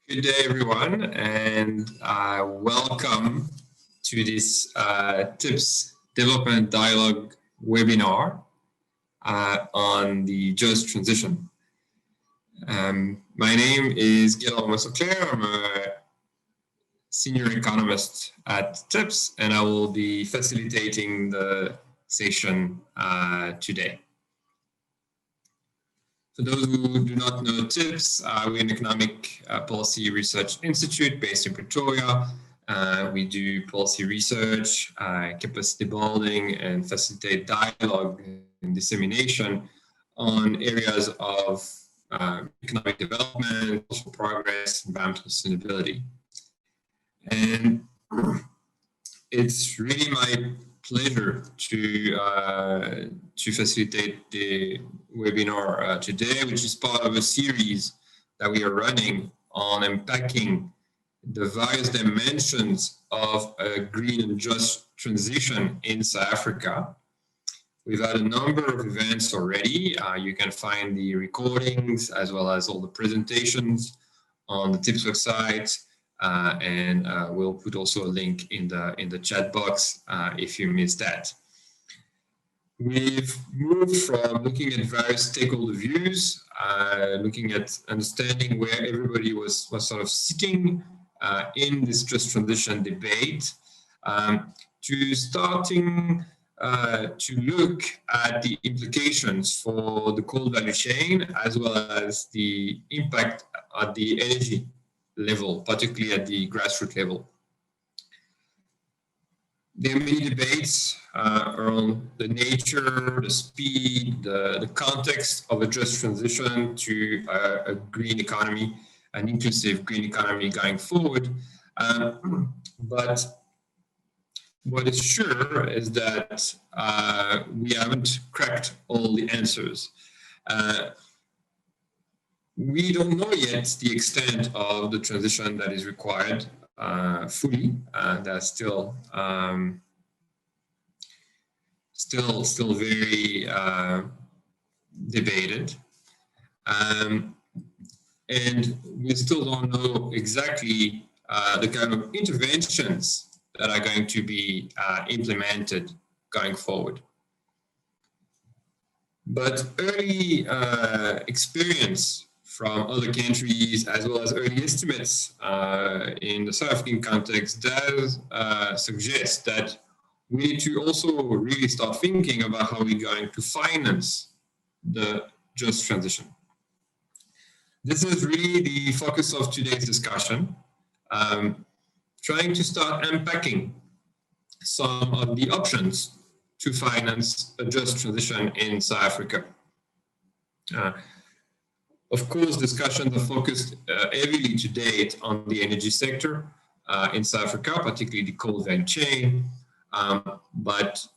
Good day, everyone, and welcome to this TIPS Development Dialogue webinar on the just transition. My name is Gaylor Montmasson-Clair. I'm a senior economist at TIPS, and I will be facilitating the session today. For those who do not know TIPS, we're an economic policy research institute based in Pretoria. We do policy research, capacity building, and facilitate dialogue and dissemination on areas of economic development, social progress, environmental sustainability. And it's really my pleasure to facilitate the webinar today, which is part of a series that we are running on unpacking the various dimensions of a green and just transition in South Africa. We've had a number of events already. You can find the recordings as well as all the presentations on the TIPS website. And we'll put also a link in the chat box if you missed that. We've moved from looking at various stakeholder views, looking at understanding where everybody was sort of sitting in this just transition debate, to starting to look at the implications for the coal value chain as well as the impact at the energy level, particularly at the grassroots level. There are many debates around the nature, the speed, the context of a just transition to a green economy, an inclusive green economy going forward. But what is sure is that we haven't cracked all the answers. We don't know yet the extent of the transition that is required fully. That's still very debated, and we still don't know exactly the kind of interventions that are going to be implemented going forward. But early experience from other countries, as well as early estimates in the South African context, does suggest that we need to also really start thinking about how we're going to finance the just transition. This is really the focus of today's discussion, trying to start unpacking some of the options to finance a just transition in South Africa. Of course, discussions are focused heavily to date on the energy sector in South Africa, particularly the coal value chain. But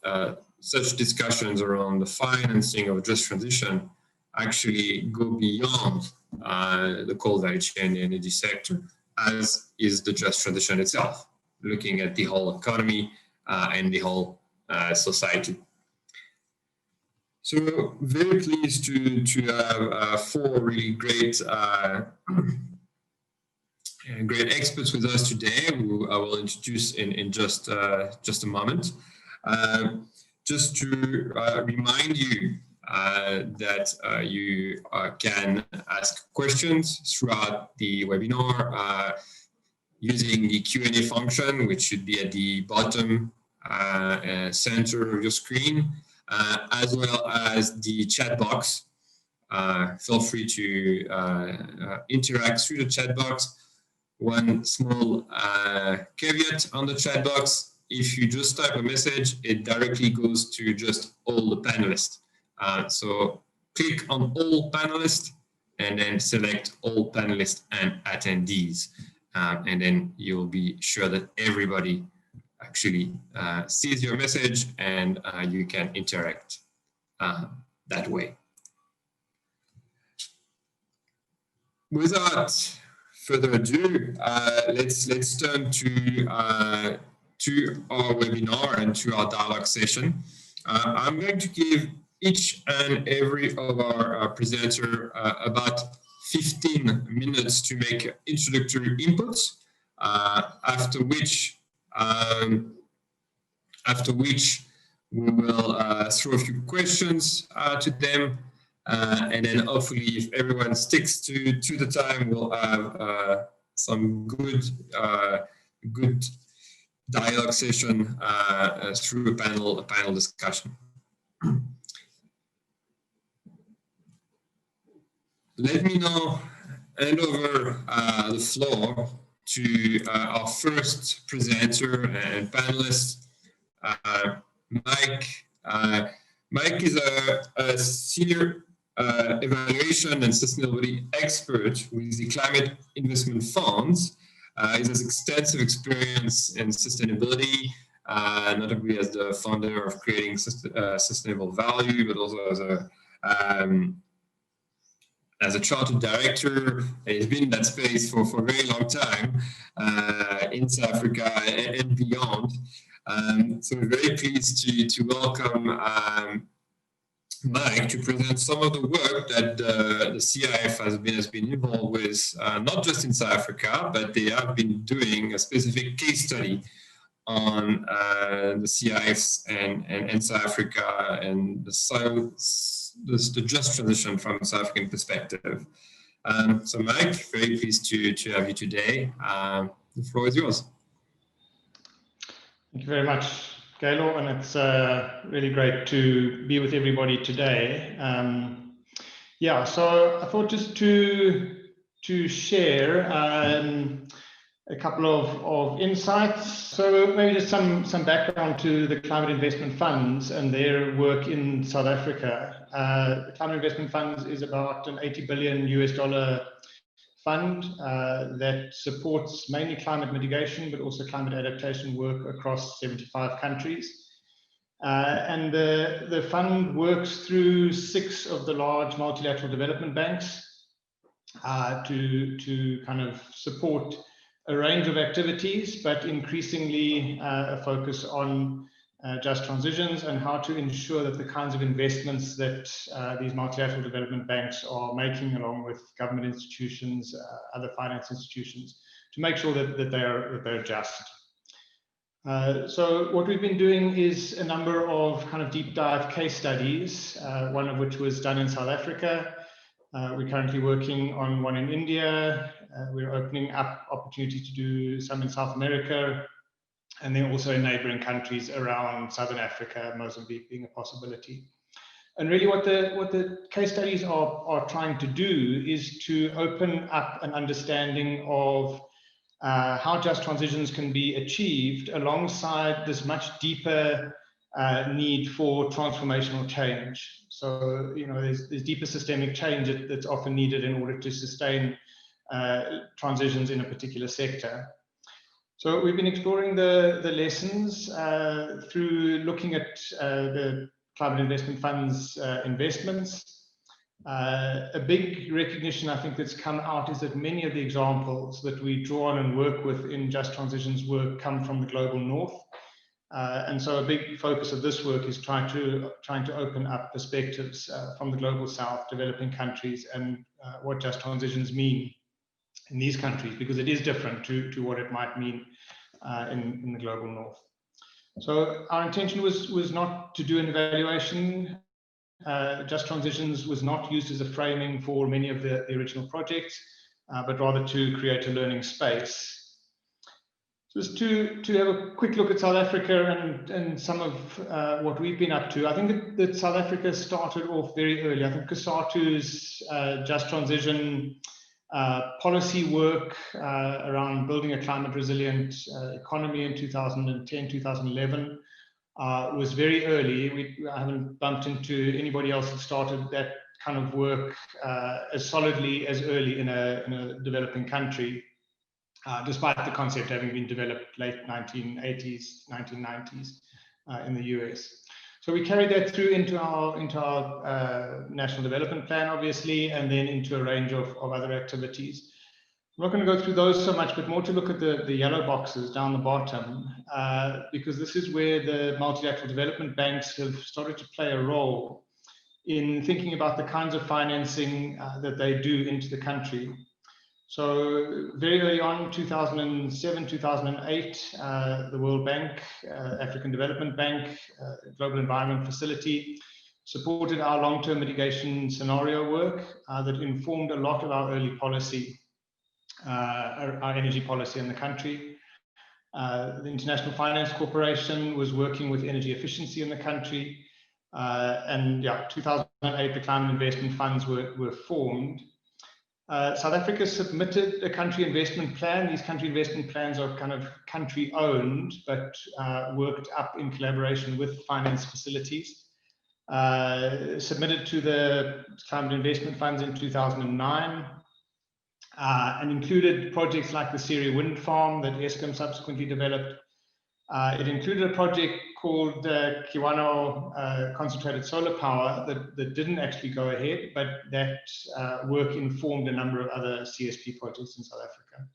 such discussions around the financing of just transition actually go beyond the coal value chain, the energy sector, as is the just transition itself, looking at the whole economy and the whole society. So very pleased to have four really great experts with us today, who I will introduce in just a moment. Just to remind you that you can ask questions throughout the webinar using the Q&A function, which should be at the bottom center of your screen. As well as the chat box. Feel free to interact through the chat box. One small caveat on the chat box: if you just type a message, it directly goes to just all the panelists. So click on all panelists and then select all panelists and attendees. And then you'll be sure that everybody actually sees your message and you can interact that way. Without further ado, let's turn to our webinar and to our dialogue session. I'm going to give each and every of our presenter about 15 minutes to make introductory inputs, after which we will throw a few questions to them, and then hopefully, if everyone sticks to the time, we'll have some good dialogue session through a panel discussion. Let me now hand over the floor to our first presenter and panelist, Mike. Mike is a senior evaluation and sustainability expert with the Climate Investment Funds. He has extensive experience in sustainability, notably as the founder of Creating Sustainable Value, but also as a chartered director. He's been in that space for a very long time in South Africa and beyond. So we're very pleased to welcome Mike to present some of the work that the CIF has been involved with, not just in South Africa, but they have been doing a specific case study on the CIFs and South Africa and the just transition from a South African perspective. So Mike, very pleased to have you today. The floor is yours. Thank you very much, Gaylor, and it's really great to be with everybody today. Yeah, so I thought just to share a couple of insights. So maybe just some background to the Climate Investment Funds and their work in South Africa. The Climate Investment Funds is about an $80 billion fund that supports mainly climate mitigation, but also climate adaptation work across 75 countries. And the fund works through 6 of the large multilateral development banks to kind of support a range of activities, but increasingly a focus on just transitions and how to ensure that the kinds of investments that these multilateral development banks are making, along with government institutions, other finance institutions, to make sure that they're just. So what we've been doing is a number of kind of deep dive case studies, one of which was done in South Africa. We're currently working on one in India. We're opening up opportunities to do some in South America, and then also in neighboring countries around Southern Africa, Mozambique being a possibility. And really what the case studies are trying to do is to open up an understanding of how just transitions can be achieved alongside this much deeper need for transformational change. So, you know, there's deeper systemic change that's often needed in order to sustain transitions in a particular sector. So we've been exploring the lessons through looking at the Climate Investment Fund's investments. A big recognition I think that's come out is that many of the examples that we draw on and work with in just transitions work come from the global north. And so a big focus of this work is trying to open up perspectives from the global south, developing countries, and what just transitions mean in these countries, because it is different to what it might mean in the global north. So our intention was not to do an evaluation. Just transitions was not used as a framing for many of the original projects, but rather to create a learning space. Just to have a quick look at South Africa and some of what we've been up to. I think that South Africa started off very early. I think COSATU's just transition policy work around building a climate resilient economy in 2010, 2011 was very early. I haven't bumped into anybody else that started that kind of work as solidly as early in a developing country. Despite the concept having been developed late 1980s, 1990s in the US. So we carried that through into our National Development Plan, obviously, and then into a range of other activities. I'm not going to go through those so much, but more to look at the yellow boxes down the bottom, because this is where the multilateral development banks have started to play a role in thinking about the kinds of financing that they do into the country. So very early on, 2007, 2008, the World Bank, African Development Bank, Global Environment Facility supported our long-term mitigation scenario work that informed a lot of our early policy, our energy policy in the country. The International Finance Corporation was working with energy efficiency in the country. And yeah, 2008, the climate investment funds were formed. South Africa submitted a country investment plan. These country investment plans are kind of country owned, but worked up in collaboration with finance facilities. Submitted to the climate investment funds in 2009, and included projects like the Syria wind farm that Eskom subsequently developed. It included a project called Kiwano concentrated solar power that didn't actually go ahead, but that work informed a number of other CSP projects in South Africa.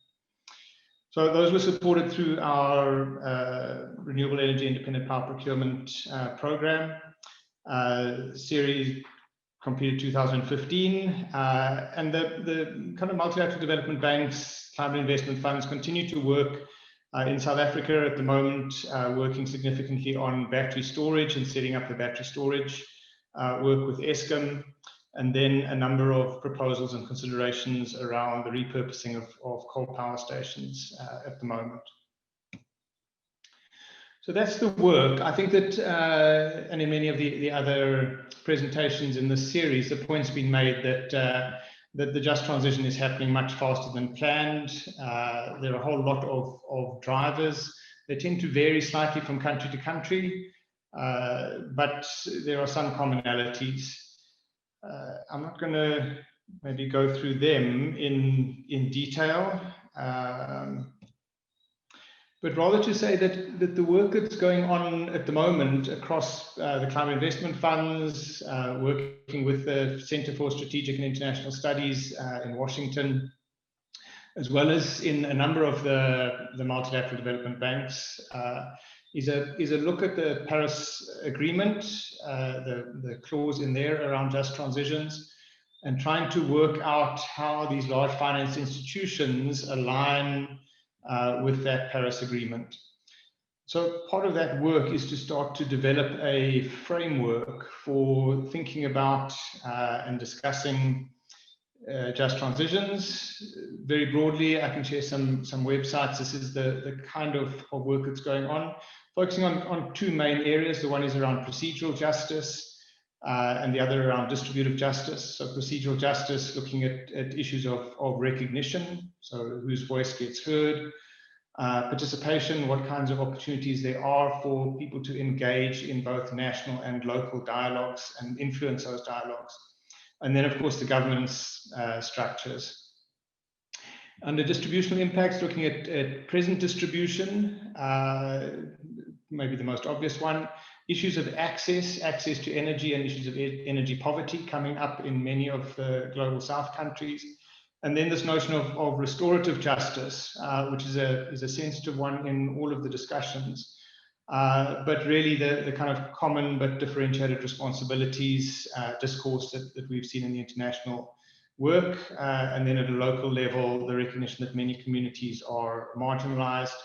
So those were supported through our Renewable Energy Independent Power Procurement Program, series completed 2015, and the kind of multilateral development banks, climate investment funds continue to work in South Africa at the moment, working significantly on battery storage and setting up the battery storage, work with Eskom, and then a number of proposals and considerations around the repurposing of coal power stations at the moment. So that's the work. I think that, and in many of the other presentations in this series, the point's been made that that the just transition is happening much faster than planned. There are a whole lot of drivers. They tend to vary slightly from country to country, but there are some commonalities. I'm not going to maybe go through them in detail, but rather to say that the work that's going on at the moment across the climate investment funds, working with the Center for Strategic and International Studies in Washington, as well as in a number of the multilateral development banks, is a look at the Paris Agreement, the clause in there around just transitions, and trying to work out how these large finance institutions align with that Paris Agreement. So part of that work is to start to develop a framework for thinking about and discussing just transitions. Very broadly, I can share some websites. This is the kind of work that's going on, focusing on two main areas. The one is around procedural justice, and the other around distributive justice. So procedural justice, looking at issues of recognition, so whose voice gets heard, participation, what kinds of opportunities there are for people to engage in both national and local dialogues and influence those dialogues. And then, of course, the governance structures. Under distributional impacts, looking at present distribution, maybe the most obvious one, issues of access to energy and issues of energy poverty coming up in many of the global South countries. And then this notion of restorative justice, which is a sensitive one in all of the discussions, but really the kind of common but differentiated responsibilities discourse that we've seen in the international work, and then at a local level, the recognition that many communities are marginalized,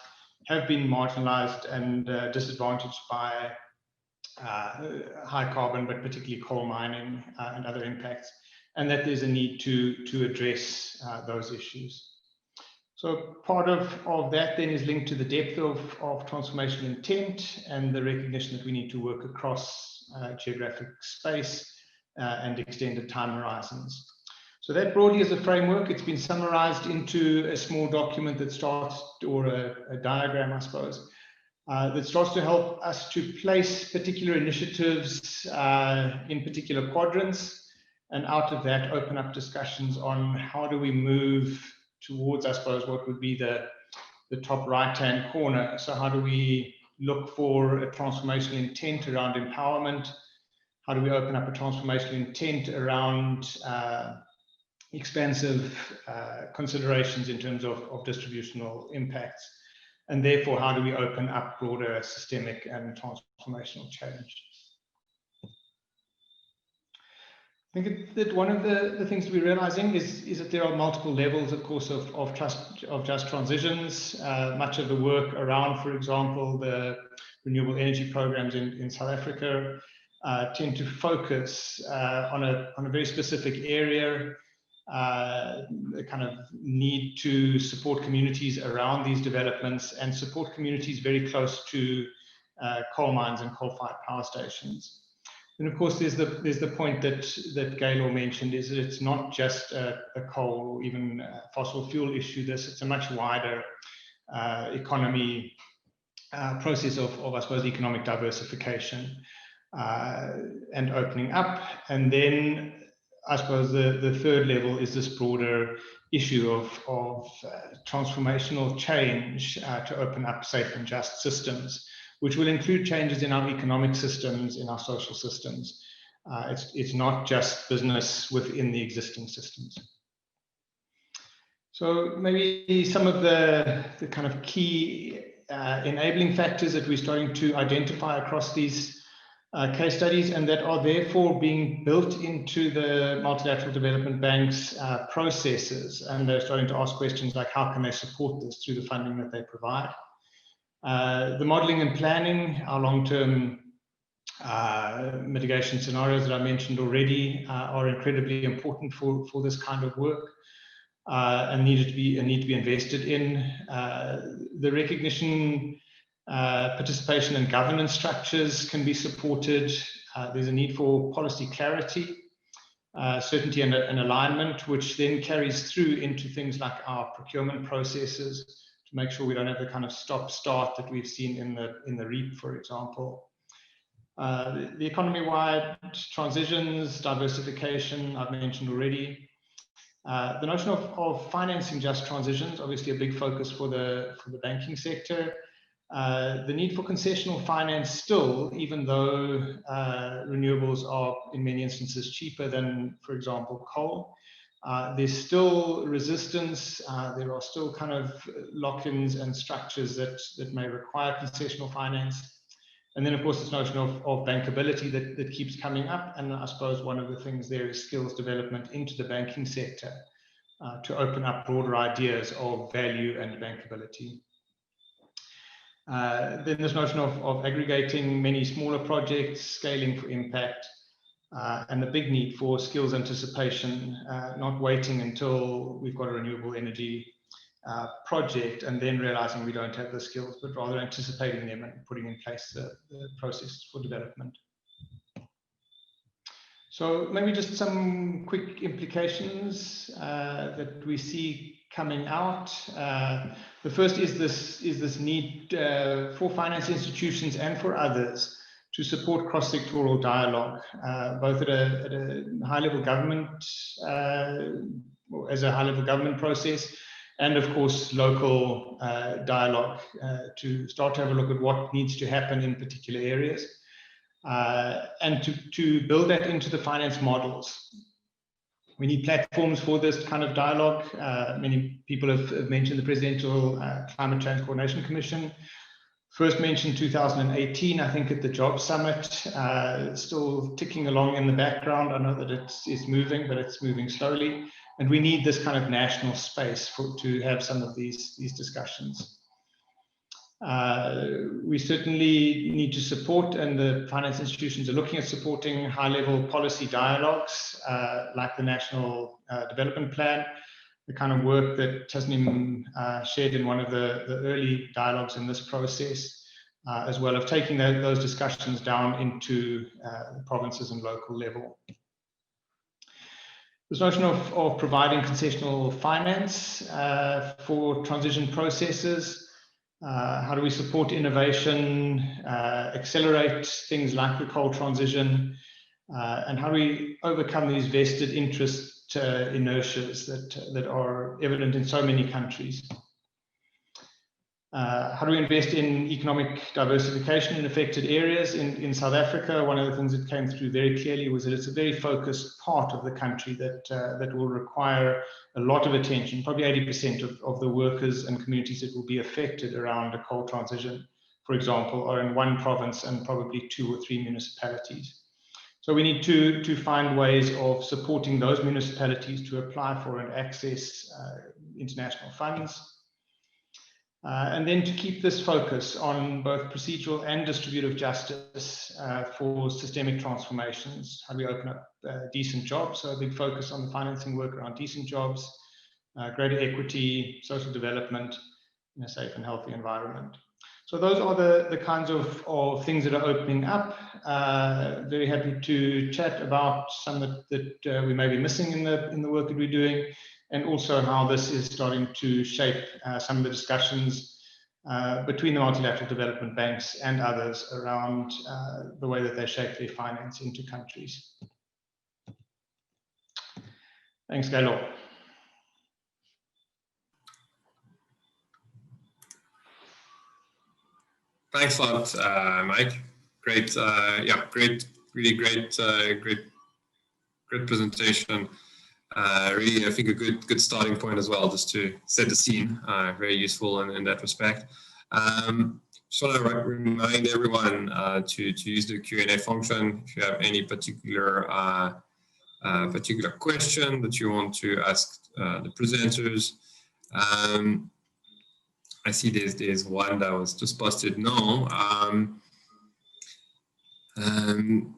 have been marginalized and disadvantaged by high carbon, but particularly coal mining and other impacts, and that there's a need to address those issues. So part of that then is linked to the depth of transformational intent and the recognition that we need to work across geographic space and extended time horizons. So that broadly is a framework. It's been summarized into a small document that starts, or a diagram, I suppose, that starts to help us to place particular initiatives in particular quadrants, and out of that open up discussions on how do we move towards, I suppose, what would be the top right-hand corner. So how do we look for a transformational intent around empowerment? How do we open up a transformational intent around expansive considerations in terms of distributional impacts? And therefore, how do we open up broader systemic and transformational change? I think that one of the things to be realizing is that there are multiple levels, of course, of just transitions. Much of the work around, for example, the renewable energy programs in South Africa tend to focus on a very specific area, the kind of need to support communities around these developments and support communities very close to coal mines and coal-fired power stations. And of course, there's the point that Gaylor mentioned, is that it's not just a coal or even fossil fuel issue. It's a much wider economy process of, I suppose, economic diversification and opening up. And then I suppose the third level is this broader issue of transformational change to open up safe and just systems, which will include changes in our economic systems, in our social systems. It's not just business within the existing systems. So maybe some of the kind of key enabling factors that we're starting to identify across these case studies, and that are therefore being built into the multilateral development banks processes. And they're starting to ask questions like, how can they support this through the funding that they provide? The modeling and planning, our long-term mitigation scenarios that I mentioned already are incredibly important for this kind of work and need to be invested in. The recognition, participation and governance structures can be supported. There's a need for policy clarity, certainty and alignment, which then carries through into things like our procurement processes, to make sure we don't have the kind of stop-start that we've seen in the REAP, for example. The economy-wide transitions, diversification, I've mentioned already. The notion of financing just transitions, obviously a big focus for the banking sector. The need for concessional finance still, even though renewables are in many instances cheaper than, for example, coal. There's still resistance. There are still kind of lock-ins and structures that may require concessional finance. And then, of course, this notion of bankability that keeps coming up. And I suppose one of the things there is skills development into the banking sector to open up broader ideas of value and bankability. Then this notion of aggregating many smaller projects, scaling for impact, and the big need for skills anticipation, not waiting until we've got a renewable energy project and then realizing we don't have the skills, but rather anticipating them and putting in place the process for development. So maybe just some quick implications that we see coming out. The first is this need for finance institutions and for others to support cross-sectoral dialogue, both at a high-level government, as a high-level government process, and of course local dialogue to start to have a look at what needs to happen in particular areas, and to build that into the finance models. We need platforms for this kind of dialogue. Many people have mentioned the Presidential Climate Change Coordination Commission. First mentioned 2018, I think, at the Job Summit, still ticking along in the background. I know that it's moving, but it's moving slowly. And we need this kind of national space to have some of these discussions. We certainly need to support, and the finance institutions are looking at supporting high-level policy dialogues, like the National Development Plan, the kind of work that Tasnim shared in one of the early dialogues in this process, as well as taking those discussions down into the provinces and local level. This notion of providing concessional finance for transition processes. How do we support innovation, accelerate things like the coal transition, and how do we overcome these vested interest inertias that are evident in so many countries? How do we invest in economic diversification in affected areas? In South Africa, one of the things that came through very clearly was that it's a very focused part of the country that will require a lot of attention. Probably 80% of the workers and communities that will be affected around a coal transition, for example, are in one province and probably 2 or 3 municipalities. So we need to find ways of supporting those municipalities to apply for and access international funds. And then to keep this focus on both procedural and distributive justice for systemic transformations. How do we open up decent jobs? So a big focus on the financing work around decent jobs, greater equity, social development in a safe and healthy environment. So those are the kinds of things that are opening up. Very happy to chat about some that we may be missing in the work that we're doing, and also how this is starting to shape some of the discussions between the multilateral development banks and others around the way that they shape their finance into countries. Thanks, Gaylor. Thanks a lot, Mike. Great, yeah, really great presentation. Really, I think a good starting point as well, just to set the scene. Very useful in that respect. Just want to remind everyone to use the Q&A function if you have any particular question that you want to ask the presenters. I see there's one that was just posted now.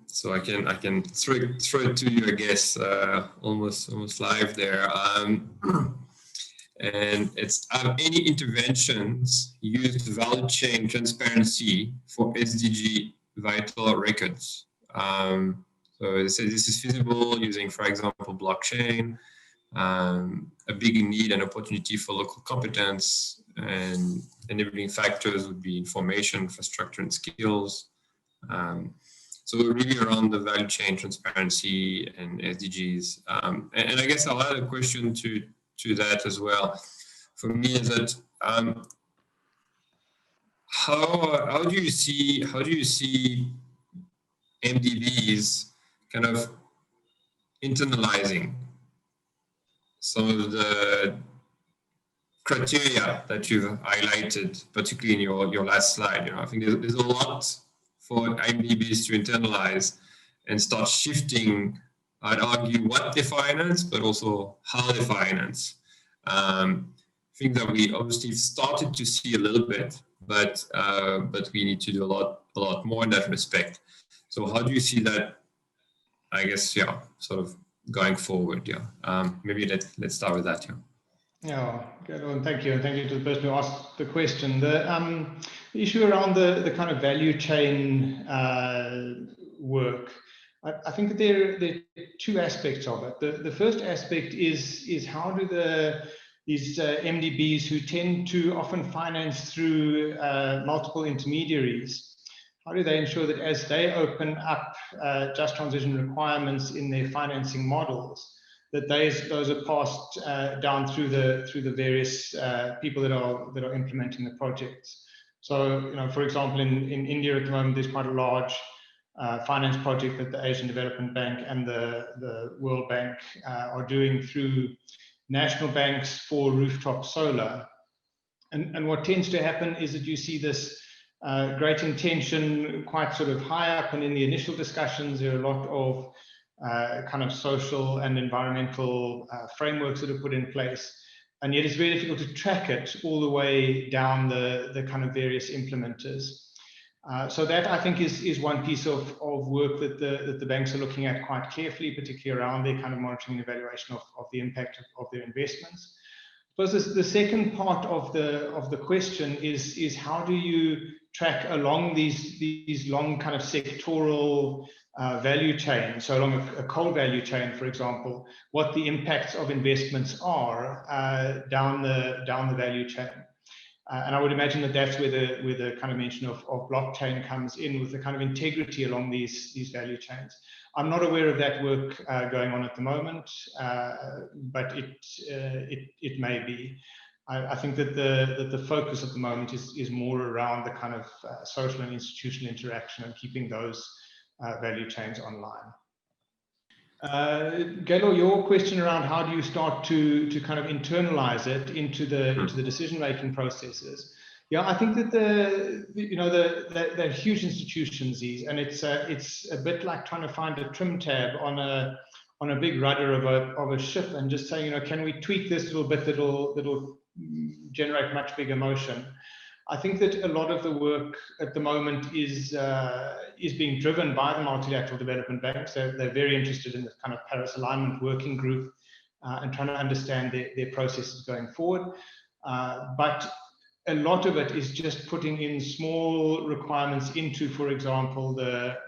So I can throw it to you, I guess, almost live there. And it's any interventions used value chain transparency for SDG vital records. So it says this is feasible using, for example, blockchain. A big need and opportunity for local competence, and enabling factors would be information, infrastructure, and skills. So really around the value chain transparency and SDGs. And I guess I'll add a question to that as well. For me, is that how do you see MDBs kind of internalizing some of the criteria that you've highlighted, particularly in your last slide? I think there's a lot for MDBs to internalize and start shifting, I'd argue, what they finance, but also how they finance. I think that we obviously started to see a little bit, but we need to do a lot more in that respect. So how do you see that, I guess, yeah, sort of going forward? Yeah, maybe let's start with that. Yeah, good one. Thank you, and thank you to the person who asked the question. The issue around the kind of value chain work, I think that there are two aspects of it. The first aspect is how do these MDBs, who tend to often finance through multiple intermediaries, how do they ensure that as they open up just transition requirements in their financing models, that those are passed down through the various people that are implementing the projects. So, for example, in India at the moment, there's quite a large finance project that the Asian Development Bank and the World Bank are doing through national banks for rooftop solar. And what tends to happen is that you see this great intention quite sort of high up, and in the initial discussions, there are a lot of kind of social and environmental frameworks that are put in place, and yet it's very difficult to track it all the way down the kind of various implementers. So that, I think, is one piece of work that the banks are looking at quite carefully, particularly around their kind of monitoring and evaluation of the impact of their investments. But the second part of the question is how do you track along these long kind of sectoral value chain, so along a coal value chain, for example, what the impacts of investments are down the value chain. And I would imagine that that's where the kind of mention of blockchain comes in, with the kind of integrity along these value chains. I'm not aware of that work going on at the moment, but it may be. I think that the focus at the moment is more around the kind of social and institutional interaction and keeping those value chains online. Gaylor, your question around how do you start to kind of internalize it into the decision-making processes. Yeah, I think that they're huge institutions, these, and it's a bit like trying to find a trim tab on a big rudder of a ship, and just saying, can we tweak this little bit that'll generate much bigger motion. I think that a lot of the work at the moment is being driven by the multilateral development banks. They're very interested in the kind of Paris alignment working group and trying to understand their processes going forward. But a lot of it is just putting in small requirements into, for example, the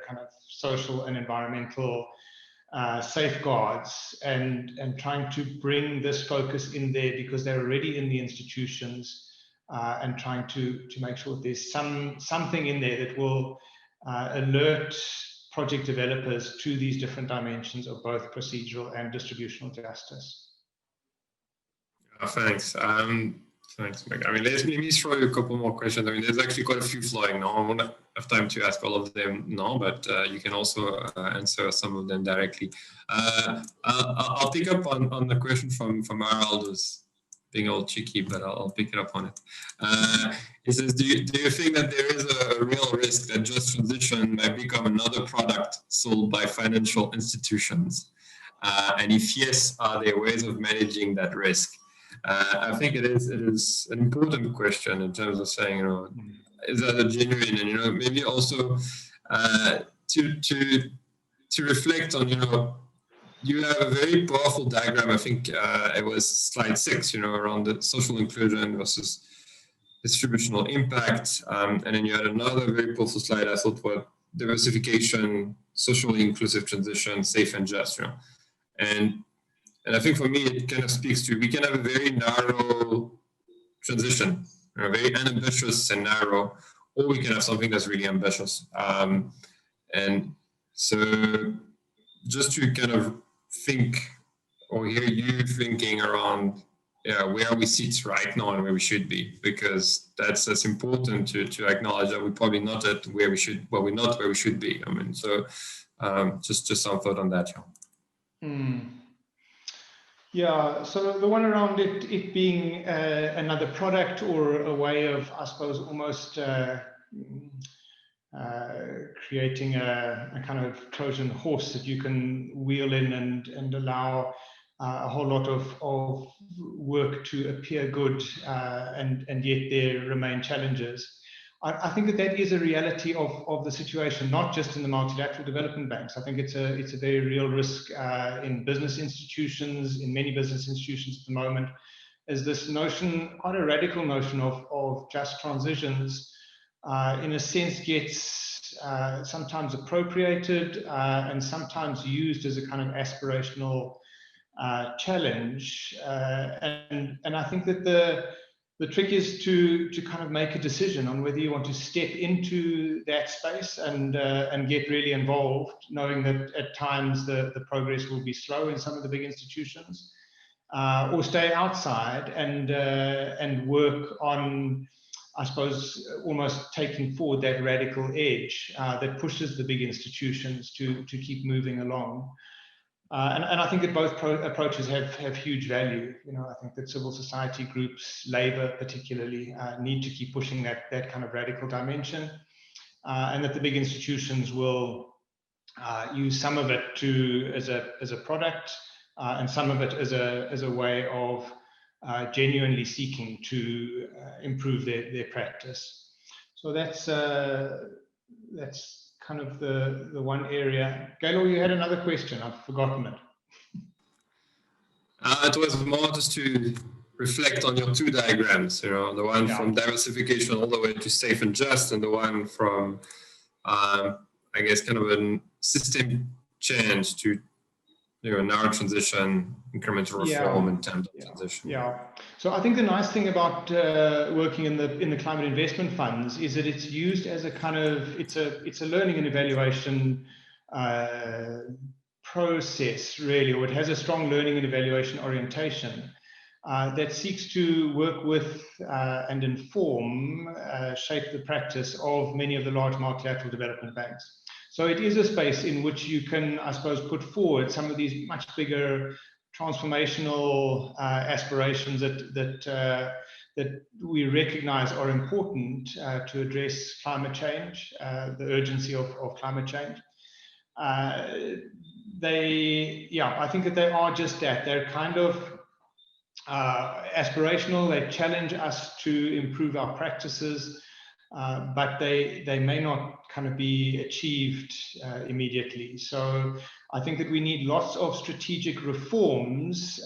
kind of social and environmental safeguards, and trying to bring this focus in there because they're already in the institutions, and trying to make sure that there's something in there that will alert project developers to these different dimensions of both procedural and distributional justice. Thanks. Thanks, Meg. I mean, let me throw you a couple more questions. I mean, there's actually quite a few flowing now. I won't have time to ask all of them now, but you can also answer some of them directly. I'll pick up on the question from Harold, who's being all cheeky, but I'll pick it up on it. He says, do you think that there is a real risk that just transition might become another product sold by financial institutions? And if yes, are there ways of managing that risk? I think it is an important question in terms of saying, is that a genuine, and maybe also to reflect on, you have a very powerful diagram. I think it was slide 6, around the social inclusion versus distributional impact, and then you had another very powerful slide I thought was diversification, socially inclusive transition, safe and just, And I think for me, it kind of speaks to, we can have a very narrow transition, very unambitious and narrow, or we can have something that's really ambitious. And so just to kind of think, or hear you thinking around where we sit right now and where we should be, because that's important to acknowledge that we're probably not at where we should, well, we're not where we should be. I mean, so just some thought on that. Yeah, so the one around it being another product or a way of, I suppose, almost creating a kind of Trojan horse that you can wheel in and allow a whole lot of work to appear good, and yet there remain challenges. I think that is a reality of the situation, not just in the multilateral development banks. I think it's a very real risk in business institutions, in many business institutions at the moment, is this notion, quite a radical notion of just transitions, in a sense gets sometimes appropriated and sometimes used as a kind of aspirational challenge. And I think that the trick is to kind of make a decision on whether you want to step into that space and get really involved, knowing that at times the progress will be slow in some of the big institutions, or stay outside and work on, I suppose, almost taking forward that radical edge that pushes the big institutions to keep moving along. And I think that both approaches have huge value. I think that civil society groups, labor particularly, need to keep pushing that kind of radical dimension, and that the big institutions will use some of it as a product, and some of it as a way of genuinely seeking to improve their practice. So that's kind of the one area. Gaylor, you had another question. I've forgotten it. It was more just to reflect on your two diagrams, the one from diversification all the way to safe and just, and the one from, I guess, kind of a system change to narrow transition, incremental reform, and time transition. Yeah. So I think the nice thing about working in the climate investment funds is that it's used as a kind of it's a learning and evaluation process, really, or it has a strong learning and evaluation orientation that seeks to work with and inform, shape the practice of many of the large multilateral development banks. So it is a space in which you can, I suppose, put forward some of these much bigger transformational aspirations that that we recognize are important to address climate change, the urgency of climate change. I think that they are just that. They're kind of aspirational. They challenge us to improve our practices, but they may not kind of be achieved immediately. So I think that we need lots of strategic reforms,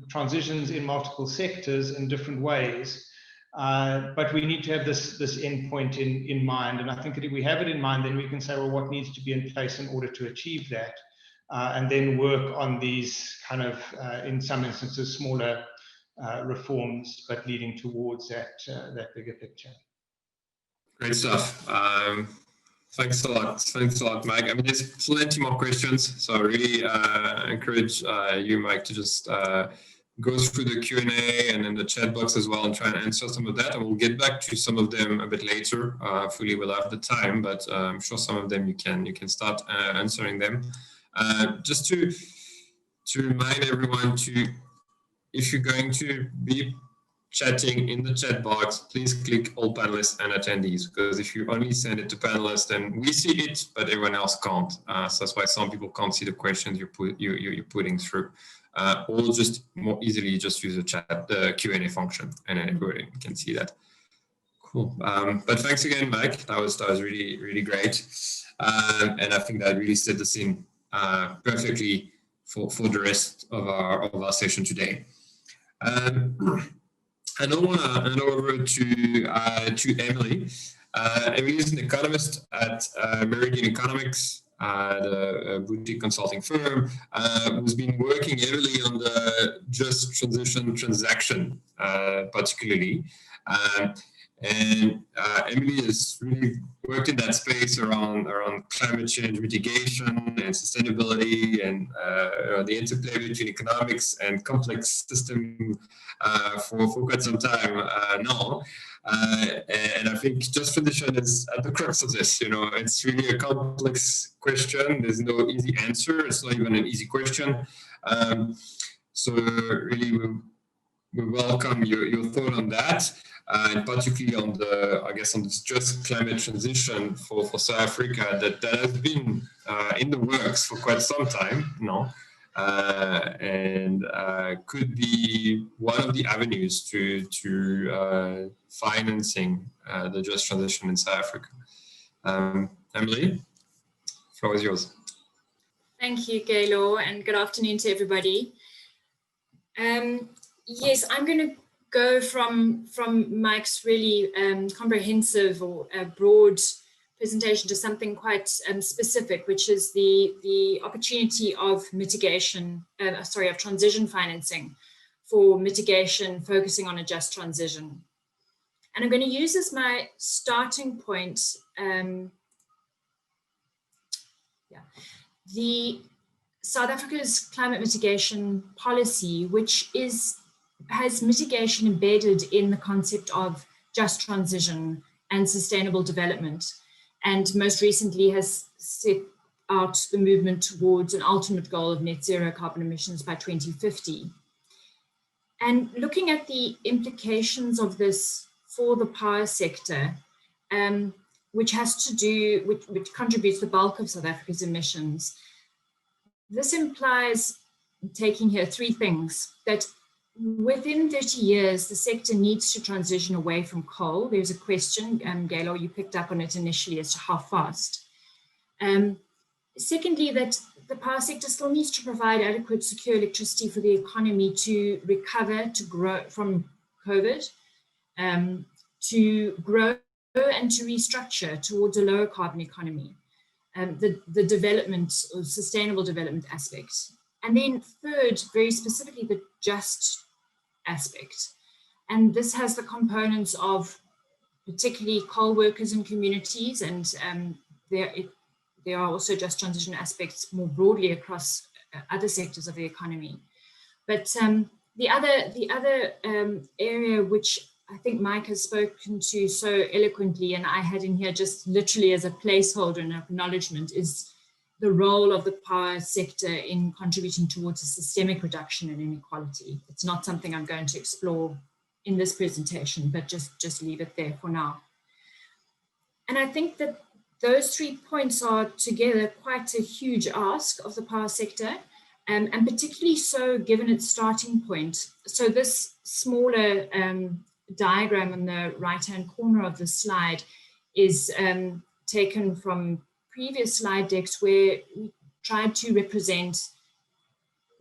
transitions in multiple sectors in different ways. But we need to have this end point in mind. And I think that if we have it in mind, then we can say, well, what needs to be in place in order to achieve that? And then work on these kind of, in some instances, smaller reforms, but leading towards that bigger picture. Great stuff. Thanks a lot, Mike. I mean, there's plenty more questions, so I really encourage you, Mike, to just go through the Q&A and in the chat box as well and try and answer some of that. And we'll get back to some of them a bit later. Hopefully we'll have the time, but I'm sure some of them you can start answering them. Just to remind everyone if you're going to be chatting in the chat box, please click all panelists and attendees, because if you only send it to panelists, then we see it, but everyone else can't. So that's why some people can't see the questions you're putting through. Or just more easily just use the Q&A function, and then everybody can see that. Cool. But thanks again, Mike. That was really, really great. And I think that really set the scene perfectly for the rest of our session today. I now want to hand over to Emily. Emily is an economist at Meridian Economics, the boutique consulting firm, who's been working heavily on the just transition transaction, particularly. And Emily has really worked in that space around climate change mitigation and sustainability, and the interplay between economics and complex system for quite some time now. And I think just transition is at the crux of this. It's really a complex question. There's no easy answer. It's not even an easy question. So really, we welcome your thought on that. And particularly on this just climate transition for South Africa that has been in the works for quite some time now, and could be one of the avenues to financing the just transition in South Africa. Emily, the floor is yours. Thank you, Gaylor, and good afternoon to everybody. Yes, I'm going to go from Mike's really comprehensive or broad presentation to something quite specific, which is the opportunity of of transition financing for mitigation, focusing on a just transition. And I'm going to use as my starting point the South Africa's climate mitigation policy, which has mitigation embedded in the concept of just transition and sustainable development, and most recently has set out the movement towards an ultimate goal of net zero carbon emissions by 2050. And looking at the implications of this for the power sector, which contributes the bulk of South Africa's emissions, this implies, taking here three things: that within 30 years, the sector needs to transition away from coal. There's a question, Gaylor, you picked up on it initially as to how fast. Secondly, that the power sector still needs to provide adequate, secure electricity for the economy to recover, to grow from COVID, to grow and to restructure towards a lower carbon economy, the development or sustainable development aspect. And then third, very specifically, the just aspect. And this has the components of particularly coal workers and communities, and there are also just transition aspects more broadly across other sectors of the economy. But the other area which I think Mike has spoken to so eloquently, and I had in here just literally as a placeholder and acknowledgement, is the role of the power sector in contributing towards a systemic reduction in inequality. It's not something I'm going to explore in this presentation, but just leave it there for now. And I think that those 3 points are together quite a huge ask of the power sector, and particularly so given its starting point. So this smaller diagram on the right-hand corner of the slide is taken from previous slide decks where we tried to represent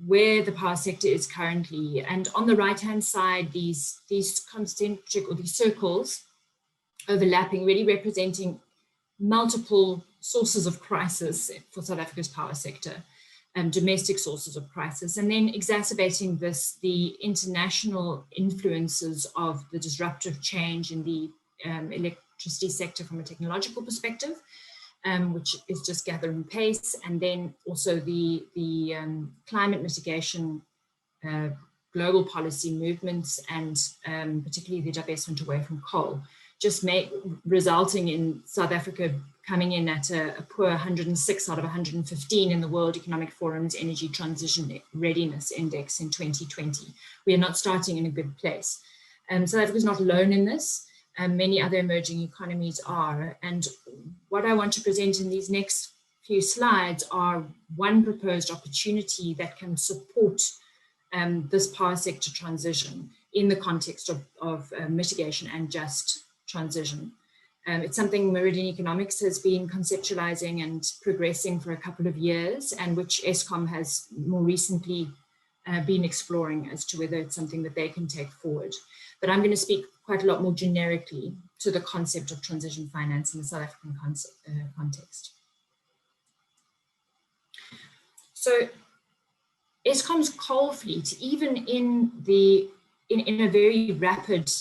where the power sector is currently. And on the right-hand side, these concentric, or these circles overlapping, really representing multiple sources of crisis for South Africa's power sector, domestic sources of crisis, and then exacerbating this, the international influences of the disruptive change in the electricity sector from a technological perspective, which is just gathering pace, and then also the climate mitigation global policy movements, and particularly the divestment away from coal, just resulting in South Africa coming in at a poor 106 out of 115 in the World Economic Forum's Energy Transition Readiness Index in 2020. We are not starting in a good place. South Africa is not alone in this. Many other emerging economies are. And what I want to present in these next few slides are one proposed opportunity that can support this power sector transition in the context of mitigation and just transition. It's something Meridian Economics has been conceptualizing and progressing for a couple of years, and which Eskom has more recently been exploring as to whether it's something that they can take forward. But I'm going to speak quite a lot more generically to the concept of transition finance in the South African context. So Eskom's coal fleet, even in a very rapid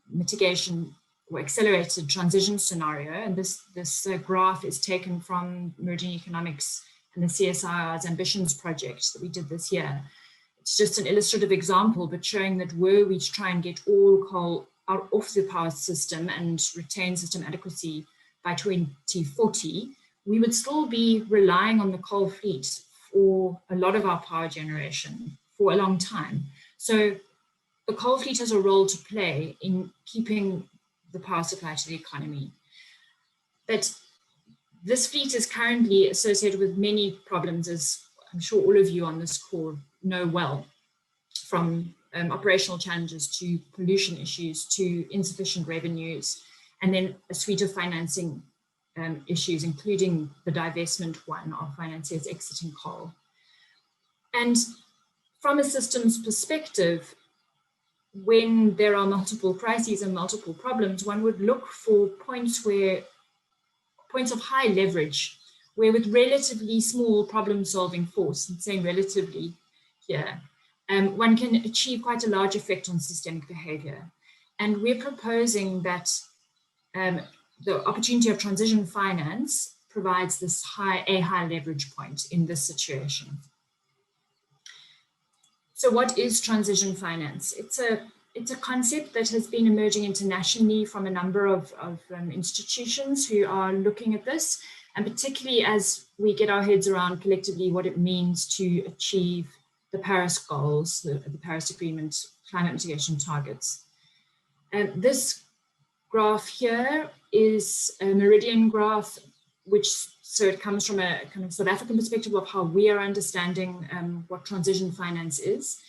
mitigation or accelerated transition scenario, and this graph is taken from Meridian Economics and the CSIR's Ambitions project that we did this year. It's just an illustrative example, but showing that were we to try and get all coal off the power system and retain system adequacy by 2040, we would still be relying on the coal fleet for a lot of our power generation for a long time. So the coal fleet has a role to play in keeping the power supply to the economy. But this fleet is currently associated with many problems, as I'm sure all of you on this call know well, from operational challenges to pollution issues to insufficient revenues, and then a suite of financing issues, including the divestment one of financiers exiting coal. And from a systems perspective, when there are multiple crises and multiple problems, one would look for points of high leverage, where with relatively small problem-solving force, and saying relatively here, one can achieve quite a large effect on systemic behavior. And we're proposing that the opportunity of transition finance provides this high leverage point in this situation. So what is transition finance? It's a concept that has been emerging internationally from a number of institutions who are looking at this, and particularly as we get our heads around collectively what it means to achieve the Paris goals, the Paris Agreement climate mitigation targets. This graph here is a Meridian graph, so it comes from a kind of South African perspective of how we are understanding what transition finance is,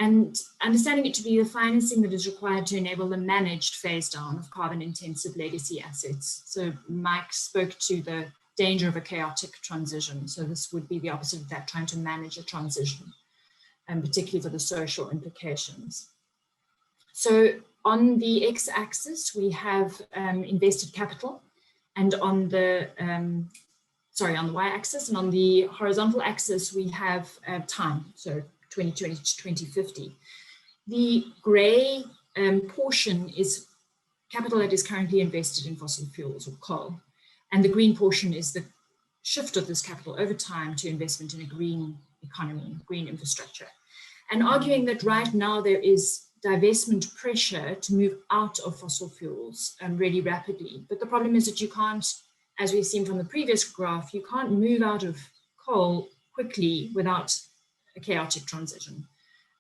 and understanding it to be the financing that is required to enable the managed phase down of carbon intensive legacy assets. So Mike spoke to the danger of a chaotic transition. So this would be the opposite of that, trying to manage a transition, and particularly for the social implications. So on the x-axis, we have invested capital, and on the y-axis, and on the horizontal axis, we have time, so 2020 to 2050. The gray portion is capital that is currently invested in fossil fuels or coal, and the green portion is the shift of this capital over time to investment in a green economy, green infrastructure. And arguing that right now there is divestment pressure to move out of fossil fuels really rapidly. But the problem is that you can't, as we've seen from the previous graph, you can't move out of coal quickly without a chaotic transition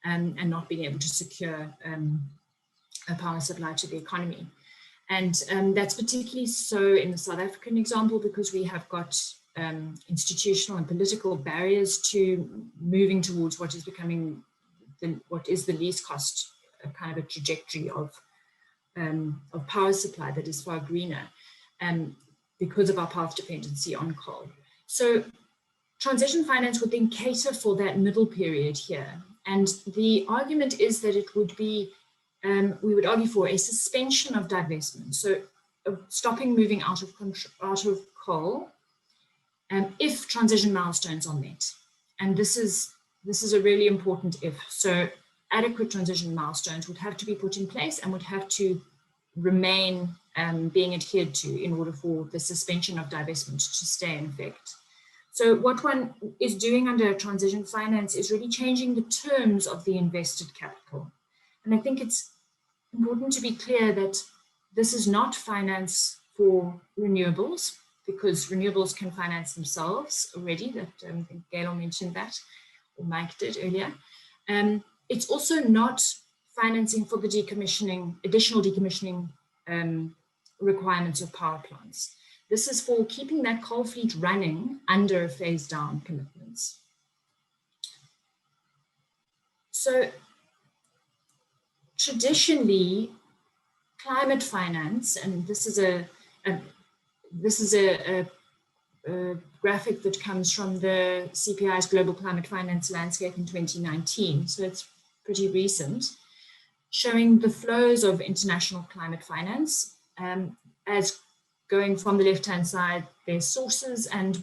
and not being able to secure power supply to the economy. And that's particularly so in the South African example, because we have got institutional and political barriers to moving towards what is becoming what is the least cost kind of a trajectory of power supply that is far greener, because of our path dependency on coal. So transition finance would then cater for that middle period here. And the argument is that it would be, we would argue for a suspension of divestment. So stopping moving out of coal, if transition milestones are met. And this is a really important if. So adequate transition milestones would have to be put in place and would have to remain being adhered to in order for the suspension of divestment to stay in effect. So what one is doing under transition finance is really changing the terms of the invested capital. And I think it's important to be clear that this is not finance for renewables, because renewables can finance themselves already. That I think Gaylor mentioned that, or Mike did earlier. It's also not financing for the decommissioning, additional decommissioning requirements of power plants. This is for keeping that coal fleet running under phase down commitments. So traditionally, climate finance, and this is a graphic that comes from the CPI's Global Climate Finance Landscape in 2019, so it's pretty recent, showing the flows of international climate finance as going from the left-hand side, their sources, and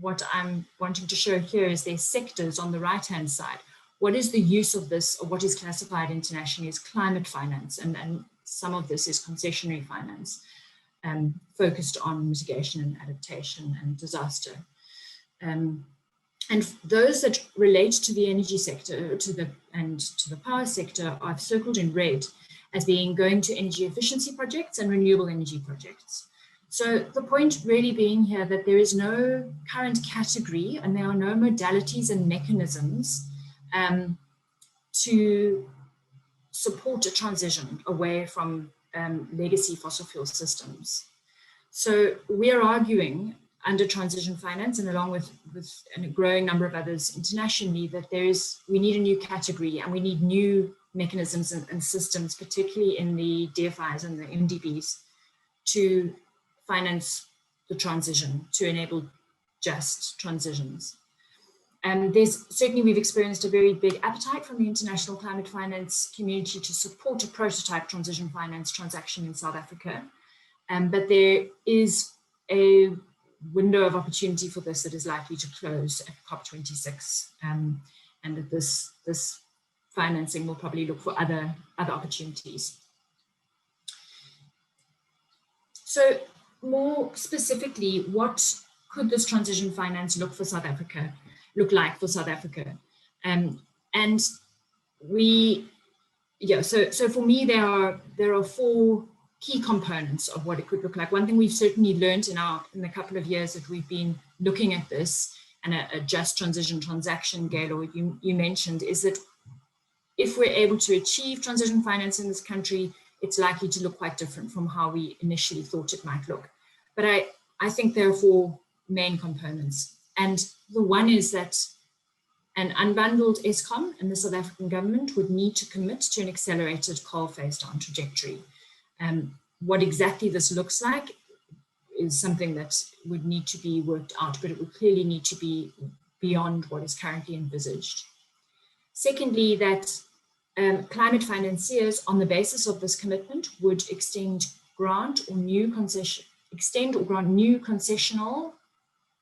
what I'm wanting to show here is their sectors on the right-hand side. What is the use of this, or what is classified internationally as climate finance? And some of this is concessionary finance, focused on mitigation and adaptation and disaster. And those that relate to the energy sector, to the power sector, I've circled in red as being going to energy efficiency projects and renewable energy projects. So the point really being here that there is no current category and there are no modalities and mechanisms to support a transition away from legacy fossil fuel systems. So we're arguing under transition finance and along with a growing number of others internationally that we need a new category and we need new mechanisms and systems, particularly in the DFIs and the MDBs, to finance the transition, to enable just transitions. And we've experienced a very big appetite from the international climate finance community to support a prototype transition finance transaction in South Africa. But there is a window of opportunity for this that is likely to close at COP26, and that this financing will probably look for other opportunities. So more specifically, what could this transition finance look like for South Africa? So for me, there are four key components of what it could look like. One thing we've certainly learned in the couple of years that we've been looking at this, and a just transition transaction, Gaylor, you mentioned, is that if we're able to achieve transition finance in this country, it's likely to look quite different from how we initially thought it might look. But I think there are four main components. And the one is that an unbundled Eskom and the South African government would need to commit to an accelerated coal phase down trajectory. What exactly this looks like is something that would need to be worked out, but it would clearly need to be beyond what is currently envisaged. Secondly, that climate financiers, on the basis of this commitment, would extend or grant new concessional,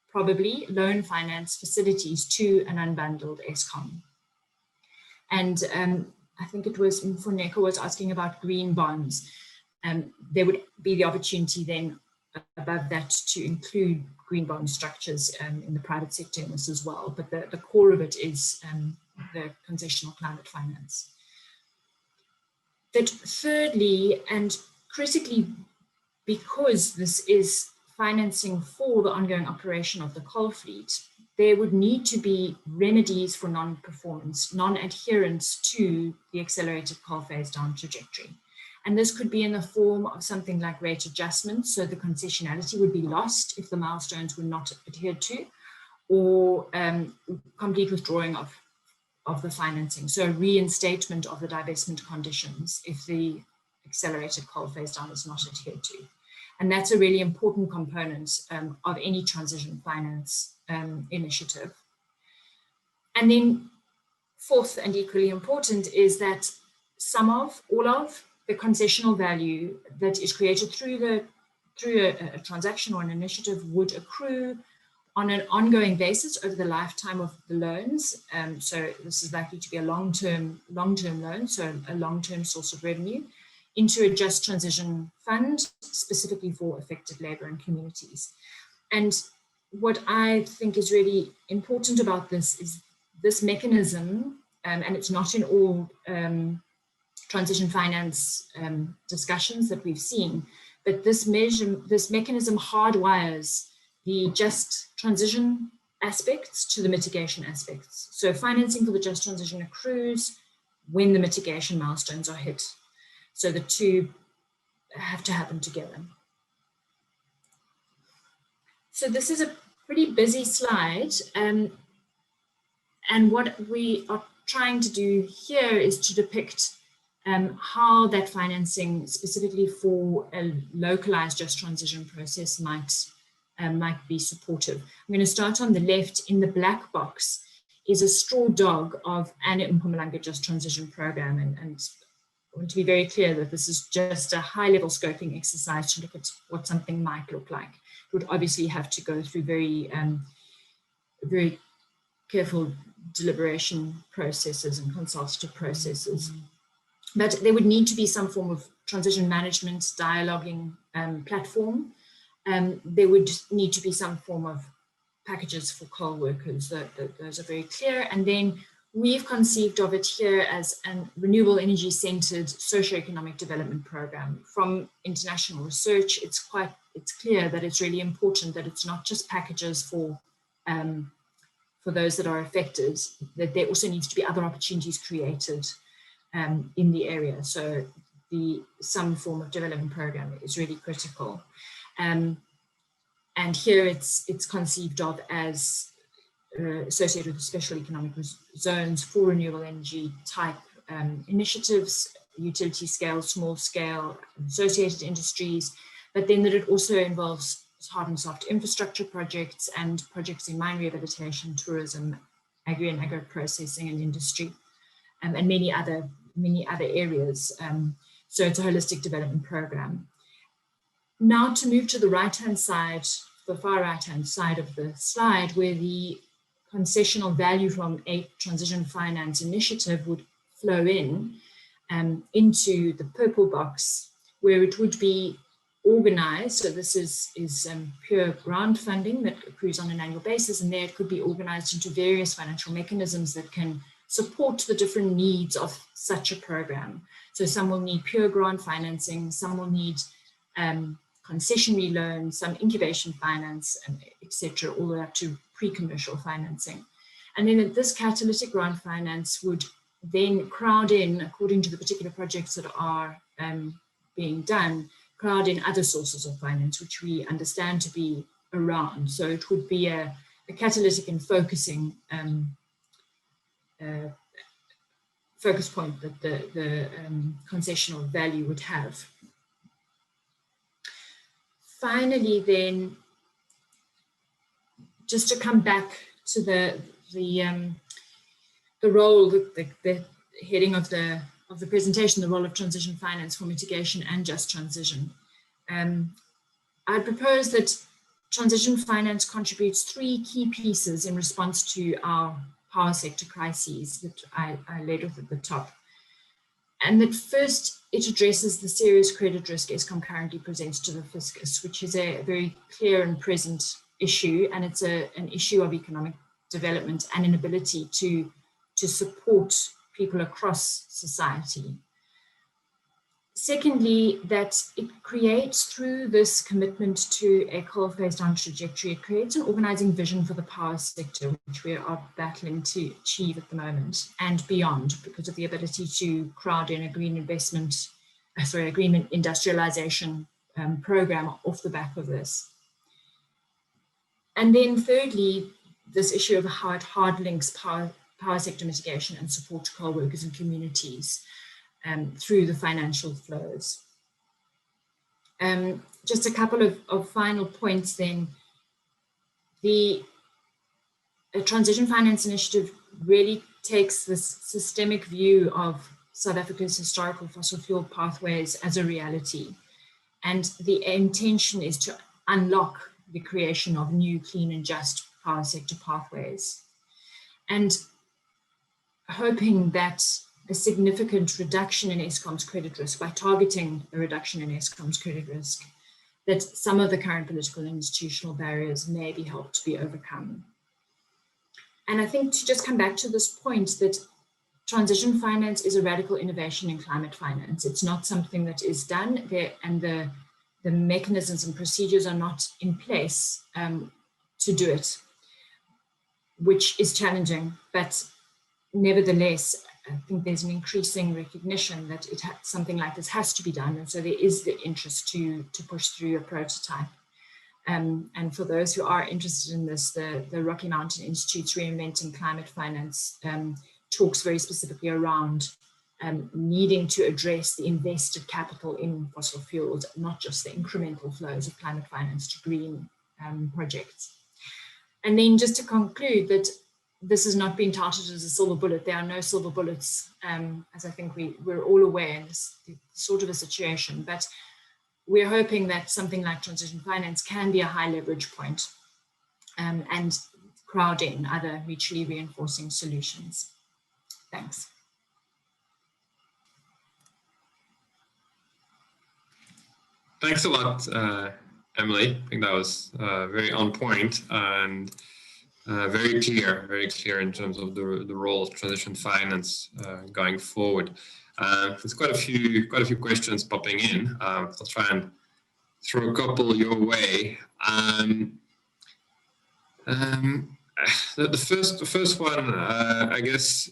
probably loan finance facilities to an unbundled Eskom. And I think it was Mfuneko was asking about green bonds. There would be the opportunity then above that to include green bond structures in the private sector in this as well. But the core of it is the concessional climate finance. But thirdly, and critically, because this is financing for the ongoing operation of the coal fleet, there would need to be remedies for non-performance, non-adherence to the accelerated coal phase down trajectory. And this could be in the form of something like rate adjustments, so the concessionality would be lost if the milestones were not adhered to, or complete withdrawing of the financing, so reinstatement of the divestment conditions if the accelerated coal phase down is not adhered to. And that's a really important component of any transition finance initiative. And then fourth and equally important is that all of the concessional value that is created through a transaction or an initiative would accrue on an ongoing basis over the lifetime of the loans. So this is likely to be a long-term loan, so a long-term source of revenue, into a just transition fund specifically for affected labour and communities. And what I think is really important about this is this mechanism, and it's not in all transition finance discussions that we've seen, but this mechanism hardwires the just transition aspects to the mitigation aspects. So financing for the just transition accrues when the mitigation milestones are hit. So the two have to happen together. So this is a pretty busy slide. And what we are trying to do here is to depict how that financing specifically for a localized just transition process might be supportive. I'm going to start on the left. In the black box is a straw dog of an Mpumalanga just transition program. And I want to be very clear that this is just a high-level scoping exercise to look at what something might look like. It would obviously have to go through very careful deliberation processes and consultative processes. But there would need to be some form of transition management, dialoguing platform. There would need to be some form of packages for coal workers. Those are very clear. And then we've conceived of it here as a renewable energy centered socioeconomic development program. From international research, it's clear that it's really important that it's not just packages for those that are affected, that there also needs to be other opportunities created in the area. So some form of development program is really critical. And here it's conceived of as associated with special economic zones for renewable energy type initiatives, utility scale, small scale, associated industries, but then that it also involves hard and soft infrastructure projects and projects in mine rehabilitation, tourism, agri and agro-processing and industry, and many other areas. So it's a holistic development program. Now to move to the right-hand side, the far right-hand side of the slide, where the concessional value from a transition finance initiative would flow into the purple box, where it would be organized. So this is pure grant funding that accrues on an annual basis, and there it could be organized into various financial mechanisms that can support the different needs of such a program. So some will need pure grant financing, some will need concessionary loans, some incubation finance, etc., all the way up to pre-commercial financing. And then this catalytic grant finance would then crowd in, according to the particular projects that are being done, crowd in other sources of finance, which we understand to be around. So it would be a catalytic and focusing focus point that the concessional value would have. Finally, then, just to come back to the role, the heading of the presentation, the role of transition finance for mitigation and just transition. I propose that transition finance contributes three key pieces in response to our power sector crises that I led with at the top. And that first, it addresses the serious credit risk Eskom currently presents to the fiscus, which is a very clear and present issue, and it's an issue of economic development and inability to support people across society. Secondly, that it creates, through this commitment to a coal phase down trajectory, it creates an organizing vision for the power sector, which we are battling to achieve at the moment and beyond, because of the ability to crowd in a green investment green industrialization program off the back of this. And then thirdly, this issue of hard links, power sector mitigation and support to coal workers and communities through the financial flows. Just a couple of final points then. The Transition Finance Initiative really takes this systemic view of South Africa's historical fossil fuel pathways as a reality. And the intention is to unlock the creation of new, clean and just power sector pathways. And hoping that a significant reduction in Eskom's credit risk, by targeting a reduction in Eskom's credit risk, that some of the current political and institutional barriers may be helped to be overcome. And I think to just come back to this point that transition finance is a radical innovation in climate finance. It's not something that is done there, and the mechanisms and procedures are not in place to do it, which is challenging. But nevertheless, I think there's an increasing recognition that something like this has to be done. And so there is the interest to push through a prototype. And for those who are interested in this, the Rocky Mountain Institute's Reinventing Climate Finance talks very specifically around needing to address the invested capital in fossil fuels, not just the incremental flows of climate finance to green projects. And then just to conclude that this has not been touted as a silver bullet. There are no silver bullets, as I think we're all aware in this sort of a situation, but we're hoping that something like transition finance can be a high leverage point and crowd in other mutually reinforcing solutions. Thanks. Thanks a lot, Emily. I think that was very on point and very clear in terms of the role of transition finance going forward. There's quite a few questions popping in. I'll try and throw a couple your way. The first one, I guess,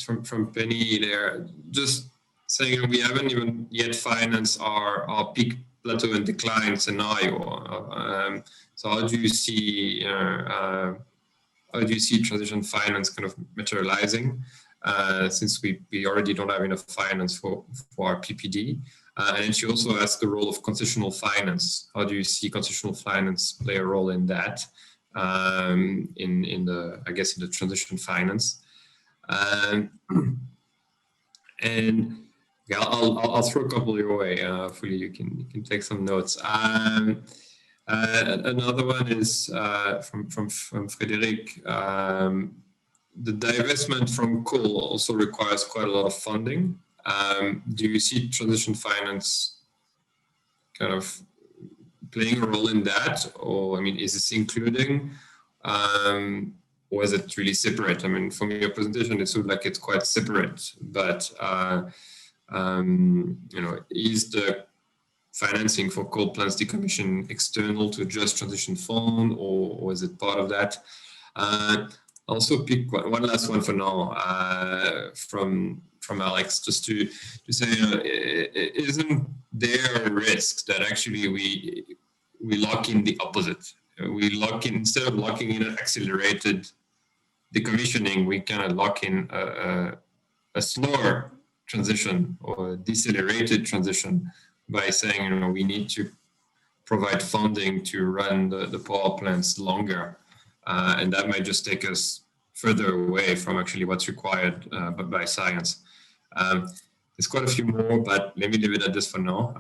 from Penny there, just saying we haven't even yet financed our peak, plateau and decline scenario. So how do you see transition finance kind of materializing? Since we already don't have enough finance for our PPD. And then she also asked the role of concessional finance. How do you see concessional finance play a role in that? In the transition finance. And yeah, I'll throw a couple your way. Hopefully you can take some notes. Another one is from Frederic. The divestment from coal also requires quite a lot of funding. Do you see transition finance kind of playing a role in that? Or, I mean, is this including, or is it really separate? I mean, from your presentation, it seems like it's quite separate, but, is the financing for coal plants decommission external to just transition fund, or is it part of that? Also pick one last one for now from Alex, just to say, isn't there a risk that actually we lock in the opposite? We lock in, instead of locking in an accelerated decommissioning, we kind of lock in a slower transition or decelerated transition by saying, we need to provide funding to run the power plants longer. And that might just take us further away from actually what's required by science. There's quite a few more, but let me leave it at this for now.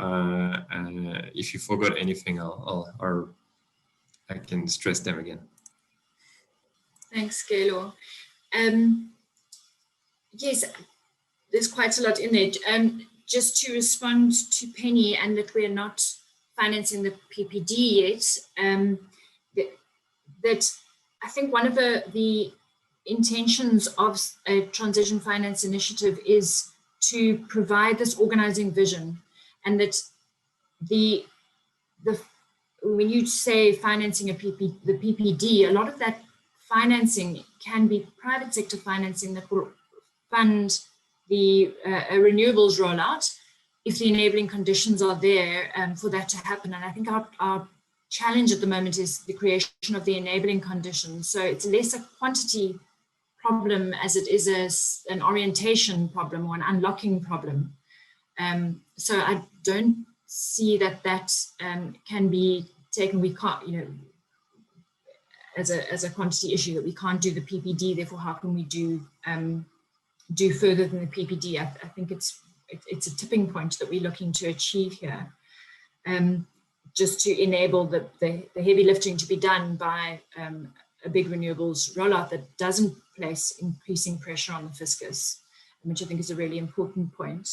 And if you forgot anything, I can stress them again. Thanks, Gaylor. Yes, there's quite a lot in there. Just to respond to Penny, and that we're not financing the PPD yet, that I think one of the intentions of a transition finance initiative is to provide this organizing vision, and that when you say financing the PPD, a lot of that financing can be private sector financing that will fund the renewables rollout if the enabling conditions are there for that to happen. And I think our challenge at the moment is the creation of the enabling conditions. So it's less a quantity problem as it is an orientation problem or an unlocking problem. So I don't see that can be taken. We can't, as a quantity issue, that we can't do the PPD. Therefore, how can we do further than the PPD? I think it's a tipping point that we're looking to achieve here, just to enable the heavy lifting to be done by a big renewables rollout that doesn't place increasing pressure on the fiscus, which I think is a really important point.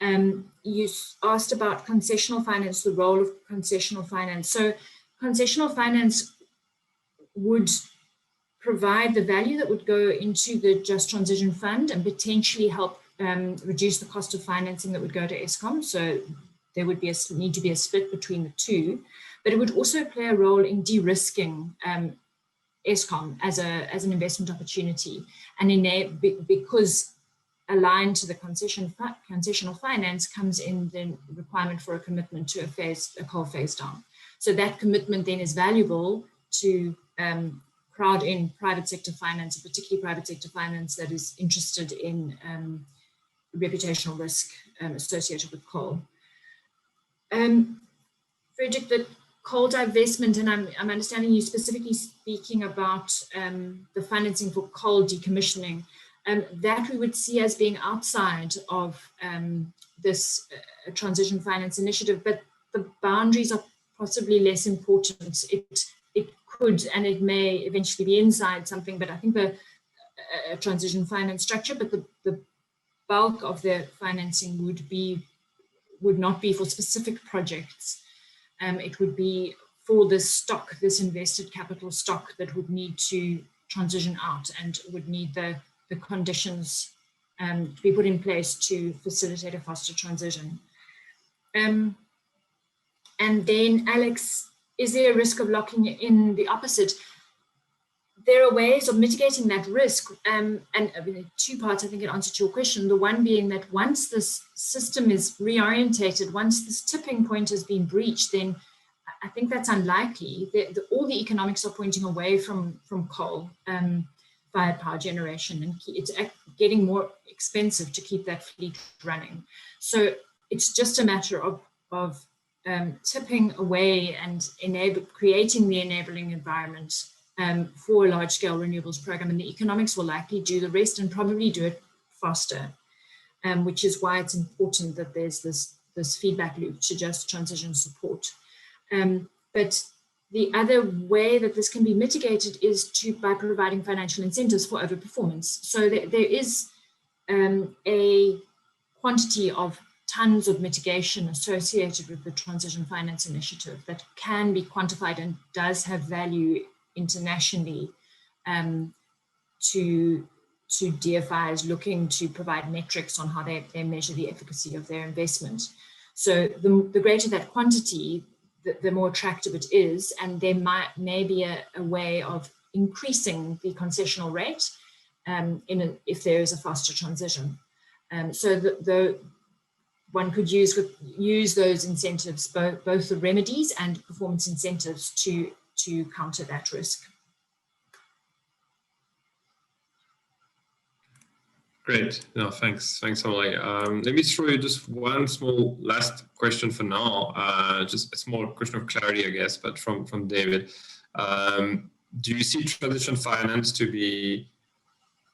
You asked about concessional finance, the role of concessional finance. So concessional finance would provide the value that would go into the Just Transition Fund and potentially help reduce the cost of financing that would go to Eskom. So there would be need to be a split between the two, but it would also play a role in de-risking Eskom as an investment opportunity, and because aligned to the concessional finance comes in the requirement for a commitment to a coal phase down. So that commitment then is valuable to crowd in private sector finance, particularly private sector finance that is interested in reputational risk associated with coal. Frederick, the coal divestment, and I'm understanding you specifically speaking about the financing for coal decommissioning, that we would see as being outside of this transition finance initiative, but the boundaries are possibly less important. It could, and it may eventually be inside something, but I think a transition finance structure, but the bulk of the financing would not be for specific projects. It would be for this stock, this invested capital stock that would need to transition out and would need the conditions to be put in place to facilitate a faster transition. And then, Alex, is there a risk of locking in the opposite? There are ways of mitigating that risk. And I mean, two parts, I think, in answer to your question. The one being that once this system is reorientated, once this tipping point has been breached, then I think that's unlikely. All the economics are pointing away from coal fired power generation, and it's getting more expensive to keep that fleet running. So it's just a matter of tipping away and creating the enabling environment for a large-scale renewables program, and the economics will likely do the rest and probably do it faster, which is why it's important that there's this feedback loop to just transition support. But the other way that this can be mitigated is by providing financial incentives for overperformance. So there is a quantity of tons of mitigation associated with the Transition Finance Initiative that can be quantified and does have value internationally to DFIs looking to provide metrics on how they measure the efficacy of their investment. So the greater that quantity, the more attractive it is, and there may be a way of increasing the concessional rate if there is a faster transition. So one could use those incentives, both the remedies and performance incentives to counter that risk. Great. No, thanks, Emily. Let me throw you just one small last question for now. Just a small question of clarity, I guess, but from David. Do you see transition finance to be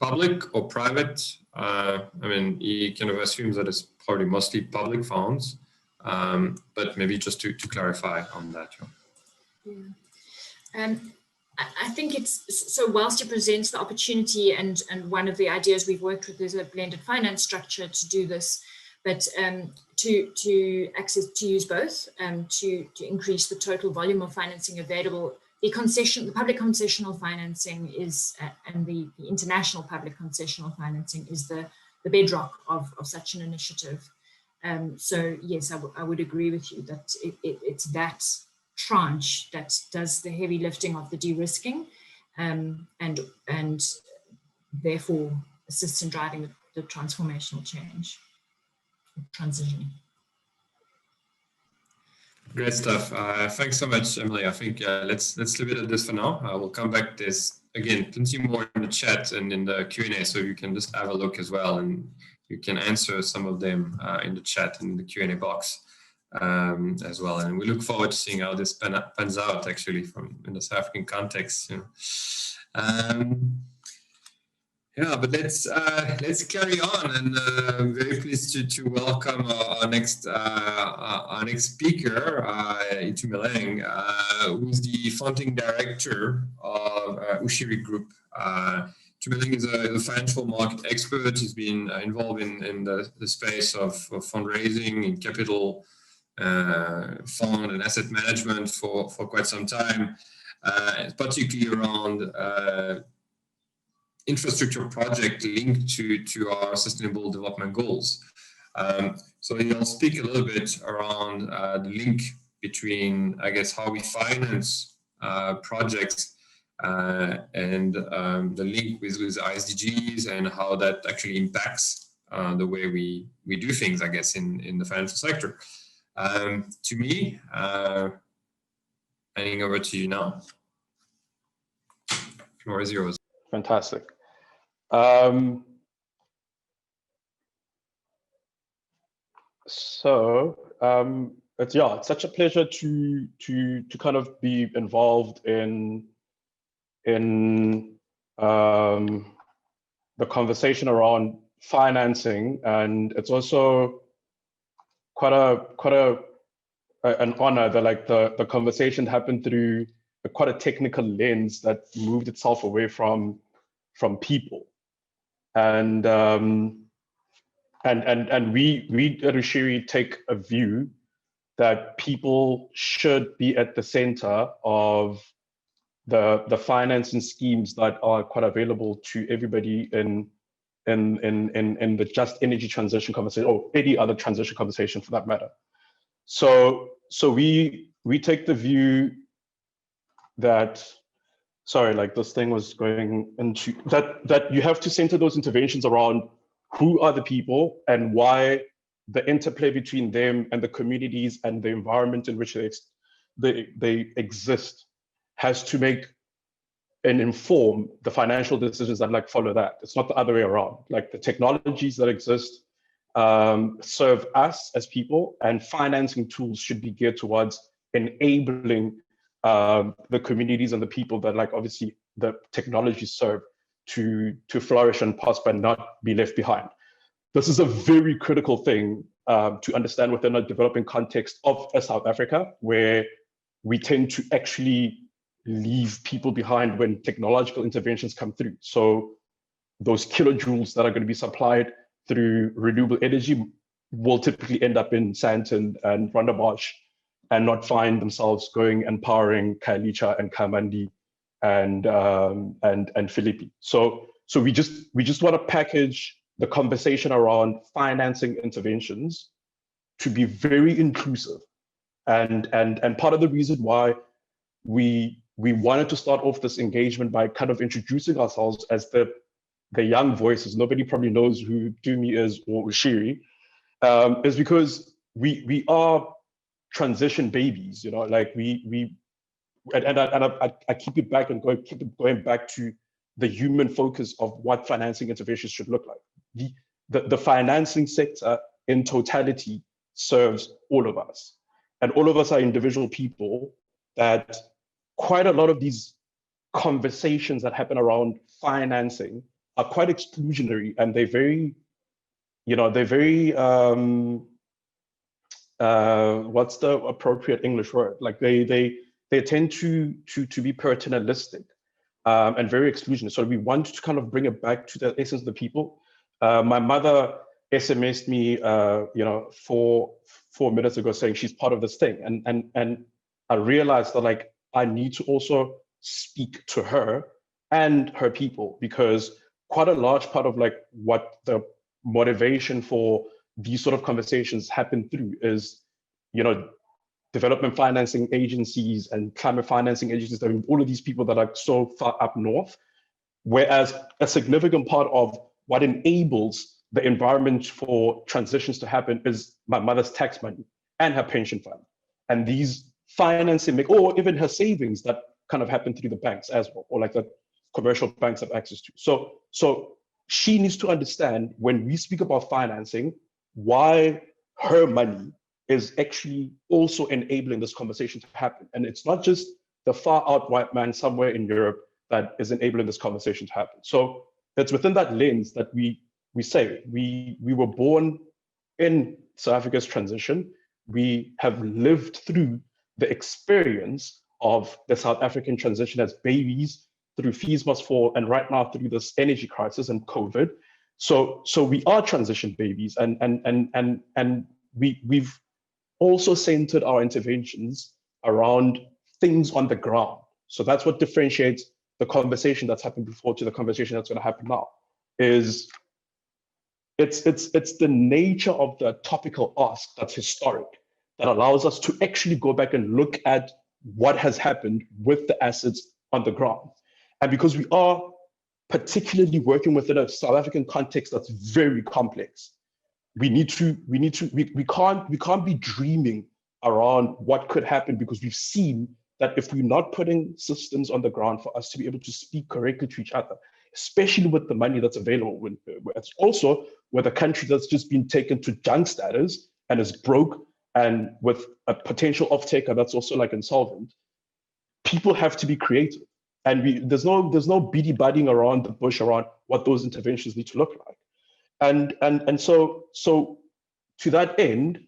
public or private? I mean, he kind of assumes that it's probably mostly public funds, but maybe just to clarify on that. Yeah. I think it's, so whilst it presents the opportunity, and one of the ideas we've worked with is a blended finance structure to do this, but to use both, to increase the total volume of financing available. The public concessional financing is, and the international public concessional financing is the bedrock of such an initiative. So yes, I would agree with you that it's that tranche that does the heavy lifting of the de-risking, and therefore assists in driving the transformational change, transition. Great stuff. Thanks so much, Emily. I think let's leave it at this for now. We'll come back. There's again plenty more in the chat and in the Q&A, so you can just have a look as well, and you can answer some of them in the chat and in the Q&A box as well. And we look forward to seeing how this pans out actually from in the South African context. You know. Yeah, but let's carry on, and I'm very pleased to welcome our next speaker, Itumeleng, who's the founding director of Ushiri Group. Itumeleng is a financial market expert. He's been involved in the space of fundraising and capital fund and asset management for quite some time, particularly around infrastructure project linked to our sustainable development goals. So he'll speak a little bit around the link between, I guess, how we finance projects and the link with SDGs and how that actually impacts the way we do things, I guess, in the financial sector. To me, handing over to you now. Floor is yours. Fantastic. It's such a pleasure to kind of be involved in the conversation around financing, and it's also quite an honor that like the conversation happened through quite a technical lens that moved itself away from people, and we at Ushiri take a view that people should be at the center of the financing schemes that are quite available to everybody in the just energy transition conversation, or any other transition conversation for that matter. So we take the view that, sorry, like this thing was going into that you have to center those interventions around who are the people and why the interplay between them and the communities and the environment in which they exist has to make and inform the financial decisions that like follow that. It's not the other way around. Like the technologies that exist serve us as people, and financing tools should be geared towards enabling the communities and the people that like obviously the technologies serve to flourish and prosper and not be left behind. This is a very critical thing to understand within a developing context of South Africa, where we tend to actually leave people behind when technological interventions come through. So those kilojoules that are going to be supplied through renewable energy will typically end up in Sandton and Rondebosch and not find themselves going and powering Khayelitsha and Kamandi and Philippi. So we just want to package the conversation around financing interventions to be very inclusive. And part of the reason why we wanted to start off this engagement by kind of introducing ourselves as the young voices, nobody probably knows who Dumi is or Ushiri, is because we are transition babies, you know, like I keep it back and keep going back to the human focus of what financing interventions should look like. The financing sector in totality serves all of us, and all of us are individual people that quite a lot of these conversations that happen around financing are quite exclusionary, and they're very, what's the appropriate English word? Like they tend to be paternalistic and very exclusionary. So we want to kind of bring it back to the essence of the people. My mother SMS'd me, 4 minutes ago saying she's part of this thing, and I realized that like I need to also speak to her and her people, because quite a large part of like what the motivation for these sort of conversations happen through is, development financing agencies and climate financing agencies, all of these people that are so far up north, whereas a significant part of what enables the environment for transitions to happen is my mother's tax money and her pension fund. and these financing, or even her savings that kind of happen through the banks as well, or like the commercial banks have access to. So she needs to understand when we speak about financing, why her money is actually also enabling this conversation to happen. And it's not just the far out white man somewhere in Europe that is enabling this conversation to happen. So it's within that lens that we say we were born in South Africa's transition. We have lived through the experience of the South African transition as babies, through fees must fall, and right now through this energy crisis and COVID. So we are transition babies, and we've also centered our interventions around things on the ground. So that's what differentiates the conversation that's happened before to the conversation that's going to happen now. Is it's the nature of the topical ask that's historic, that allows us to actually go back and look at what has happened with the assets on the ground. And because we are particularly working within a South African context that's very complex, we can't be dreaming around what could happen, because we've seen that if we're not putting systems on the ground for us to be able to speak correctly to each other, especially with the money that's available, it's also with a country that's just been taken to junk status and is broke, and with a potential off-taker that's also like insolvent, people have to be creative. And there's no beady-budding around the bush around what those interventions need to look like. And so to that end,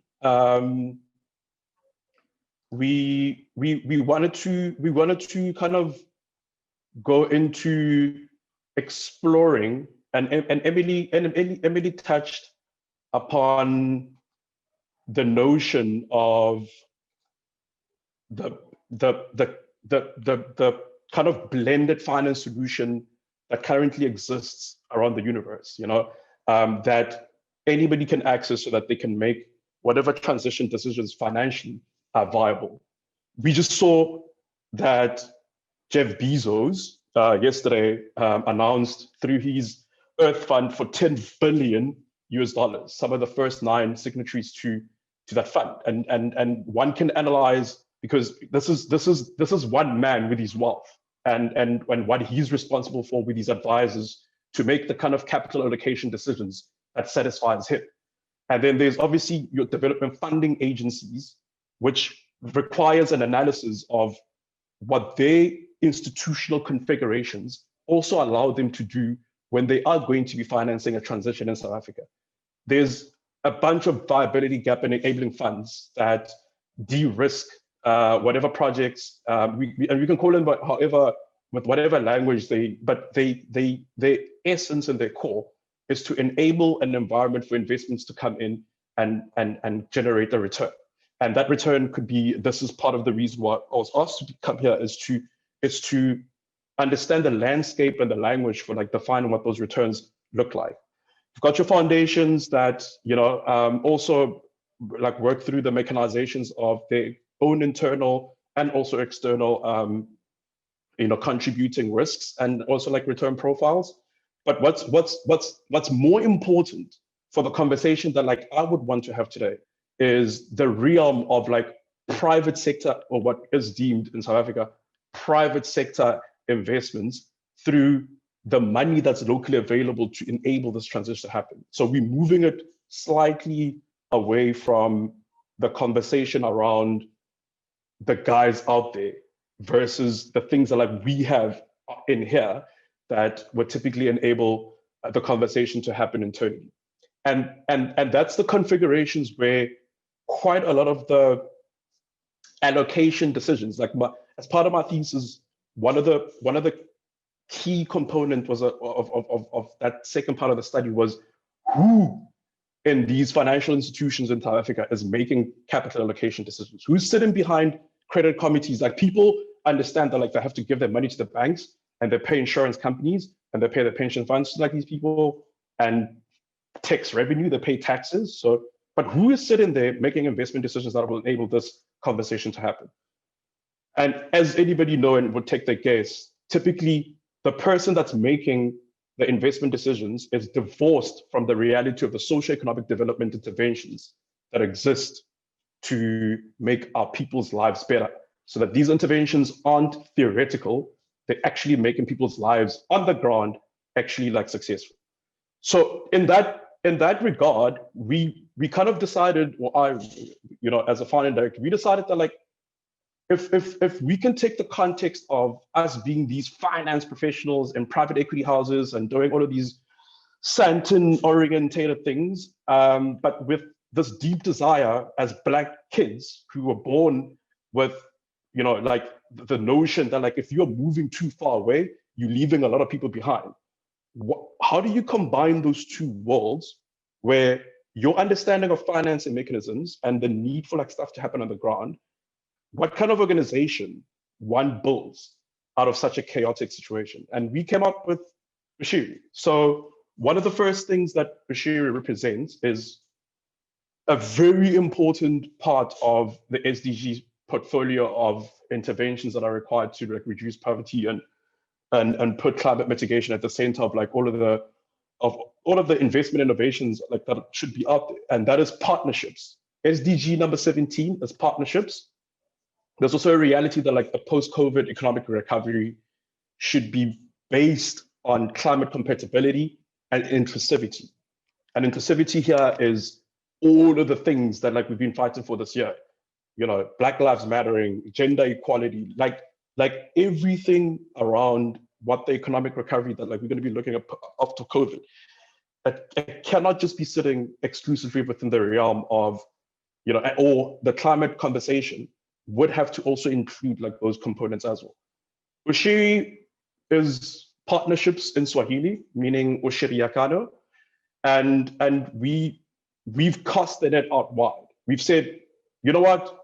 we wanted to kind of go into exploring, and Emily touched upon the notion of the kind of blended finance solution that currently exists around the universe, that anybody can access so that they can make whatever transition decisions financially are viable. We just saw that Jeff Bezos yesterday announced through his Earth Fund for $10 billion US, some of the first 9 signatories to that fund. And one can analyze, because this is one man with his wealth and what he's responsible for with his advisors to make the kind of capital allocation decisions that satisfies him. And then there's obviously your development funding agencies, which requires an analysis of what their institutional configurations also allow them to do when they are going to be financing a transition in South Africa. There's a bunch of viability gap enabling funds that de-risk whatever projects, and we can call them however, with whatever language their essence and their core is to enable an environment for investments to come in and generate a return. And that return could be, this is part of the reason why I was asked to come here, is to understand the landscape and the language for like defining what those returns look like. You've got your foundations that, also like work through the mechanizations of their own internal and also external, contributing risks and also like return profiles. But what's more important for the conversation that like I would want to have today is the realm of like private sector, or what is deemed in South Africa, private sector investments through the money that's locally available to enable this transition to happen. So we're moving it slightly away from the conversation around the guys out there versus the things that like we have in here that would typically enable the conversation to happen internally. And that's the configurations where quite a lot of the allocation decisions, like as part of my thesis, one of the key component was of that second part of the study was who in these financial institutions in South Africa is making capital allocation decisions, who's sitting behind credit committees. Like people understand that like they have to give their money to the banks and they pay insurance companies and they pay their pension funds to like these people and tax revenue, they pay taxes. So, but who is sitting there making investment decisions that will enable this conversation to happen? And as anybody know and would take their guess, typically the person that's making the investment decisions is divorced from the reality of the socioeconomic development interventions that exist to make our people's lives better, so that these interventions aren't theoretical, they're actually making people's lives on the ground actually like successful. So in that regard, we kind of decided, well, as a founding director, we decided that like, if we can take the context of us being these finance professionals in private equity houses and doing all of these Santon-orientated things, but with this deep desire as Black kids who were born with, like the notion that like, if you're moving too far away, you're leaving a lot of people behind. How do you combine those two worlds where your understanding of finance and mechanisms and the need for like stuff to happen on the ground, what kind of organization one builds out of such a chaotic situation? And we came up with Bashiri. So one of the first things that Bashiri represents is a very important part of the SDGs portfolio of interventions that are required to like reduce poverty and put climate mitigation at the center of like all of the investment innovations like that should be out there. And that is partnerships. SDG number 17 is partnerships. There's also a reality that like the post-COVID economic recovery should be based on climate compatibility and inclusivity. And inclusivity here is all of the things that like we've been fighting for this year. Black Lives Mattering, gender equality, like everything around what the economic recovery that like we're going to be looking at after COVID. It cannot just be sitting exclusively within the realm of, or the climate conversation would have to also include like those components as well. Ushiri is partnerships in Swahili, meaning ushirikiano, and we've cast the net out wide. We've said, you know what,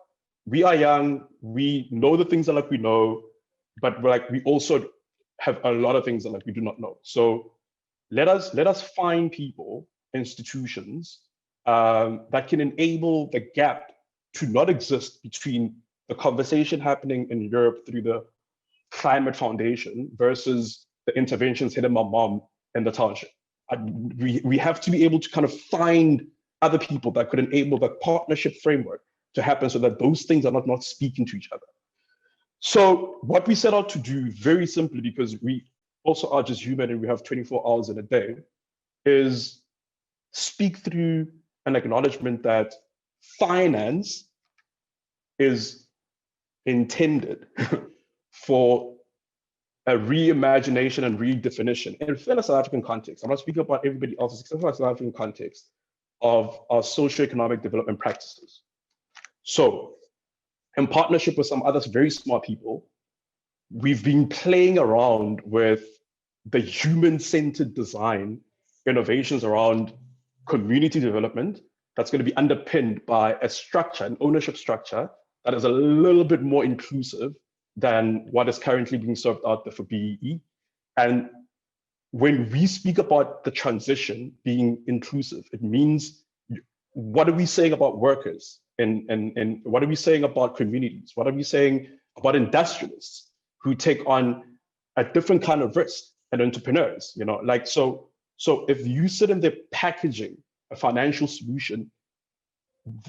we are young, we know the things that like we know, but like we also have a lot of things that like we do not know. So let us find people, institutions that can enable the gap to not exist between the conversation happening in Europe through the Climate Foundation versus the interventions hitting my mom in the township. We have to be able to kind of find other people that could enable the partnership framework to happen so that those things are not speaking to each other. So what we set out to do, very simply, because we also are just human and we have 24 hours in a day, is speak through an acknowledgement that finance is intended for a reimagination and redefinition in a South African context. I'm not speaking about everybody else's, except for South African context of our socioeconomic development practices. So in partnership with some other very smart people, we've been playing around with the human-centered design innovations around community development that's going to be underpinned by a structure, an ownership structure that is a little bit more inclusive than what is currently being served out there for BEE. And when we speak about the transition being inclusive, it means, what are we saying about workers? And what are we saying about communities? What are we saying about industrialists who take on a different kind of risk, and entrepreneurs? So if you sit in there packaging a financial solution,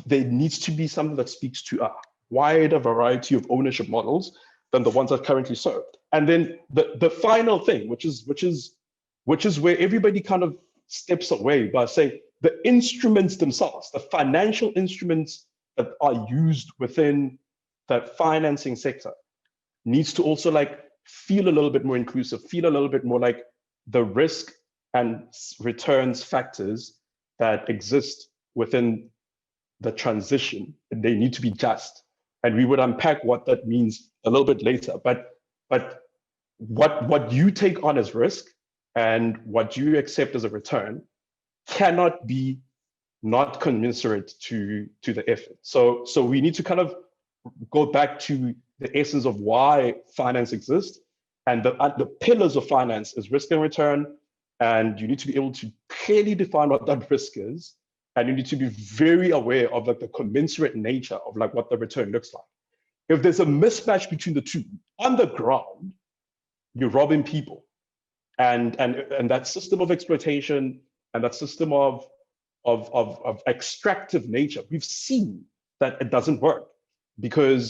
there needs to be something that speaks to a wider variety of ownership models than the ones that are currently served. And then the final thing, which is where everybody kind of steps away by saying the instruments themselves, the financial instruments that are used within the financing sector, needs to also like feel a little bit more inclusive, feel a little bit more like the risk and returns factors that exist within the transition, and they need to be just. And we would unpack what that means a little bit later. But what you take on as risk and what you accept as a return cannot be not commensurate to the effort. So we need to kind of go back to the essence of why finance exists, and the pillars of finance is risk and return. And you need to be able to clearly define what that risk is, and you need to be very aware of like the commensurate nature of like what the return looks like. If there's a mismatch between the two on the ground, you're robbing people, and that system of exploitation and that system of extractive nature, we've seen that it doesn't work, because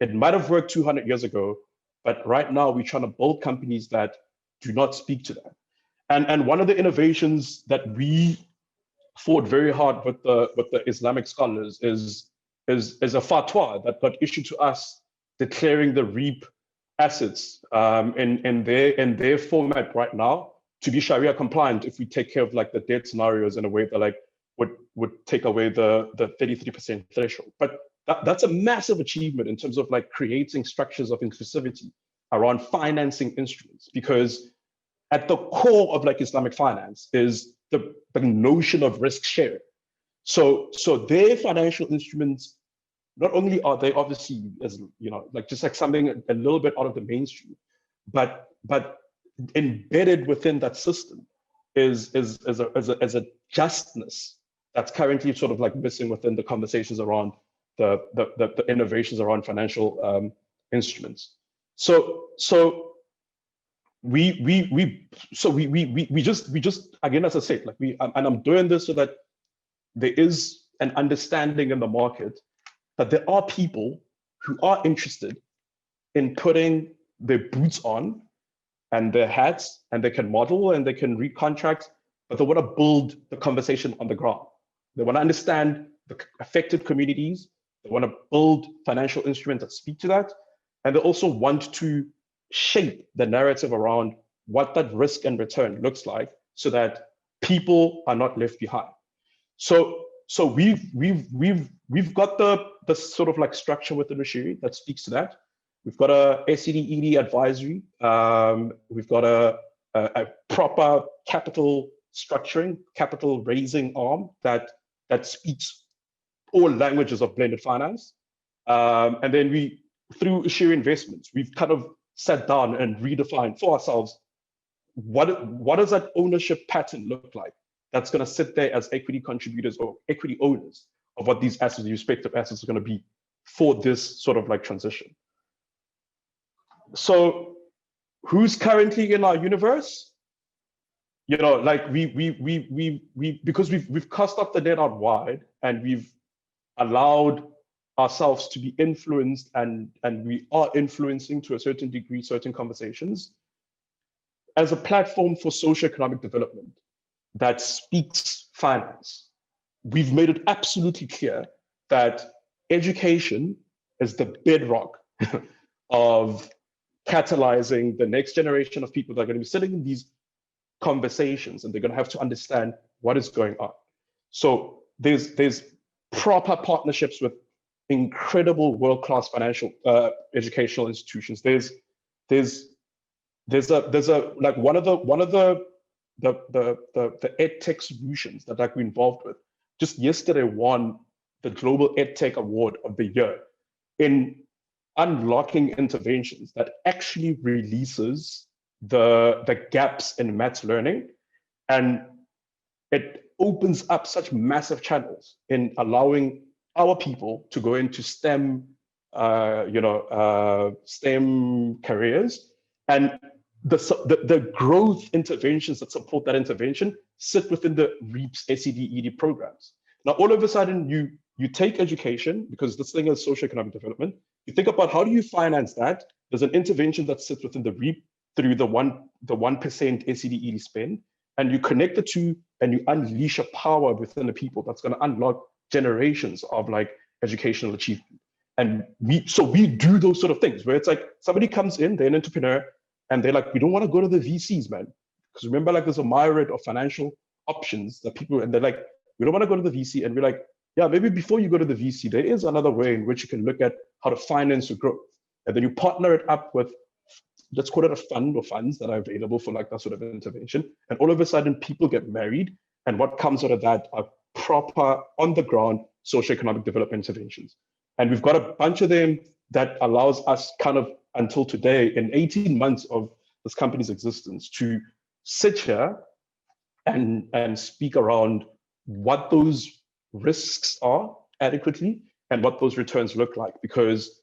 it might have worked 200 years ago, but right now we're trying to build companies that do not speak to that. And one of the innovations that we fought very hard with the Islamic scholars is a fatwa that got issued to us declaring the REAP assets in their format right now to be Sharia compliant if we take care of like the debt scenarios in a way that like would take away the 33% threshold. But that's a massive achievement in terms of like creating structures of inclusivity around financing instruments, because at the core of like Islamic finance is the notion of risk sharing. So their financial instruments, not only are they obviously, as you know, like just like something a little bit out of the mainstream, but embedded within that system is a justness that's currently sort of like missing within the conversations around the innovations around financial instruments. So we just again, as I said, like and I'm doing this so that there is an understanding in the market that there are people who are interested in putting their boots on and their hats, and they can model and they can read contracts, but they want to build the conversation on the ground. They want to understand the affected communities. They want to build financial instruments that speak to that. And they also want to shape the narrative around what that risk and return looks like so that people are not left behind. So we've got the sort of like structure within Rashiri that speaks to that. We've got a SED-ED advisory. We've got a proper capital structuring, capital raising arm that speaks all languages of blended finance. And then we, through Rashiri Investments, we've kind of sat down and redefined for ourselves what does that ownership pattern look like that's going to sit there as equity contributors or equity owners of what these assets, the respective assets, are going to be for this sort of like transition. So who's currently in our universe? You know, like because we've cast up the net out wide, and we've allowed ourselves to be influenced, and we are influencing to a certain degree certain conversations as a platform for socioeconomic development that speaks finance. We've made it absolutely clear that education is the bedrock of catalyzing the next generation of people that are going to be sitting in these conversations, and they're going to have to understand what is going on. So there's proper partnerships with incredible world-class financial educational institutions. There's a like one of the EdTech solutions that like we're involved with just yesterday won the Global EdTech Award of the Year in unlocking interventions that actually releases the gaps in maths learning, and it opens up such massive channels in allowing our people to go into STEM, STEM careers, and the growth interventions that support that intervention sit within the REAP's SED-ED programs. Now, all of a sudden, you take education, because this thing is socioeconomic development. You think about how do you finance that? There's an intervention that sits within the REAP through the 1% SED-ED spend, and you connect the two, and you unleash a power within the people that's going to unlock generations of like educational achievement. And we do those sort of things where it's like somebody comes in, they're an entrepreneur, and they're like, we don't want to go to the VCs, man. Because remember, like there's a myriad of financial options that people, and they're like, we don't want to go to the VC. And we're like, yeah, maybe before you go to the VC, there is another way in which you can look at how to finance your growth. And then you partner it up with, let's call it a fund or funds that are available for like that sort of intervention. And all of a sudden people get married. And what comes out of that are proper on the ground socioeconomic development interventions. And we've got a bunch of them that allows us kind of until today, in 18 months of this company's existence, to sit here and speak around what those risks are adequately and what those returns look like. Because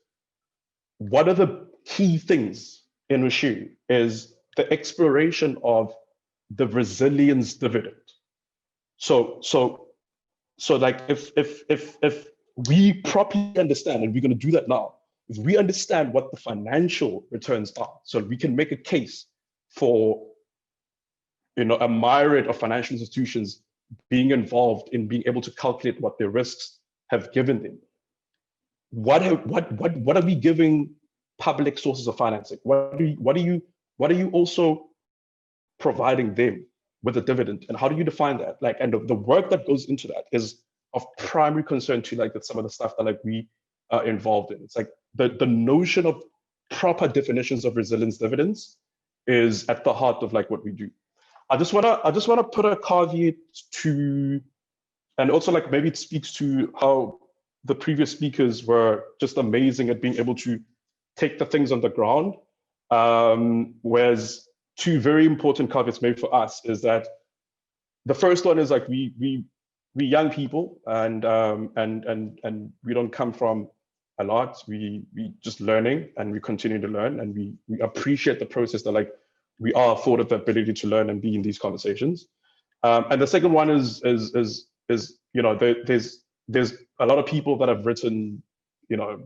one of the key things in Rashiri is the exploration of the resilience dividend. So like if we properly understand, and we're going to do that now, if we understand what the financial returns are, so we can make a case for, you know, a myriad of financial institutions being involved in being able to calculate what their risks have given them. What are we giving public sources of financing? What are you also providing them with a dividend, and how do you define that? Like, and the work that goes into that is of primary concern to like that some of the stuff that like we are involved in. It's like the notion of proper definitions of resilience dividends is at the heart of like what we do. I just wanna put a caveat to, and also like maybe it speaks to how the previous speakers were just amazing at being able to take the things on the ground. Whereas two very important caveats maybe for us is that the first one is like we young people, and we don't come from a lot. We just learning, and we continue to learn, and we appreciate the process that like we are afforded the ability to learn and be in these conversations. And the second one is you know, there's a lot of people that have written, you know,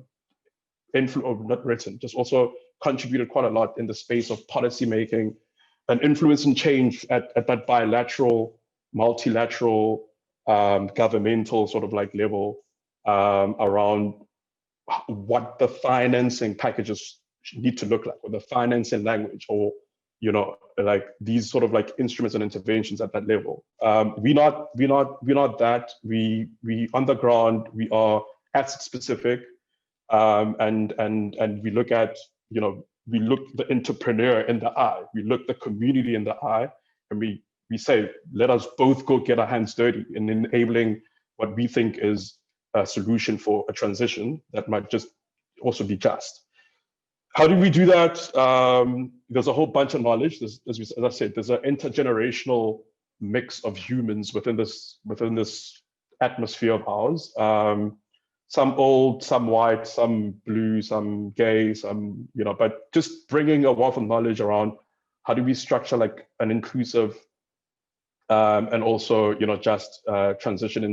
or not written, just also contributed quite a lot in the space of policy making and influence and change at that bilateral, multilateral, governmental sort of like level, around what the financing packages need to look like, or the financing language, or, you know, like these sort of like instruments and interventions at that level. We're not that. We on the ground, we are asset specific, and we look at, you know, we look the entrepreneur in the eye, we look the community in the eye, and we say, let us both go get our hands dirty in enabling what we think is a solution for a transition that might just also be just. How do we do that? There's a whole bunch of knowledge. As I said, there's an intergenerational mix of humans within this atmosphere of ours. Some old, some white, some blue, some gay, some, you know, but just bringing a wealth of knowledge around how do we structure like an inclusive and also, you know, just transition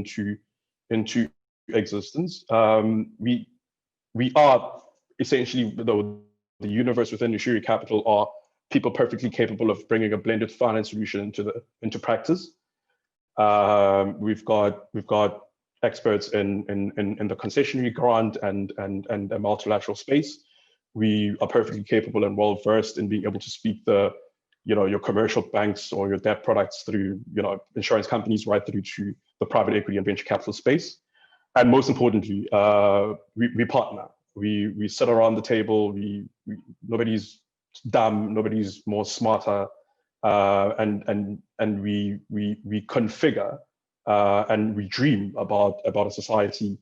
into existence. We are essentially the universe within Ushiri Capital are people perfectly capable of bringing a blended finance solution into practice. We've got experts in the concessionary grant and the multilateral space. We are perfectly capable and well versed in being able to speak the, you know, your commercial banks or your debt products through, you know, insurance companies right through to the private equity and venture capital space. And most importantly, we partner. We sit around the table. Nobody's dumb. Nobody's more smarter, and we configure and we dream about a society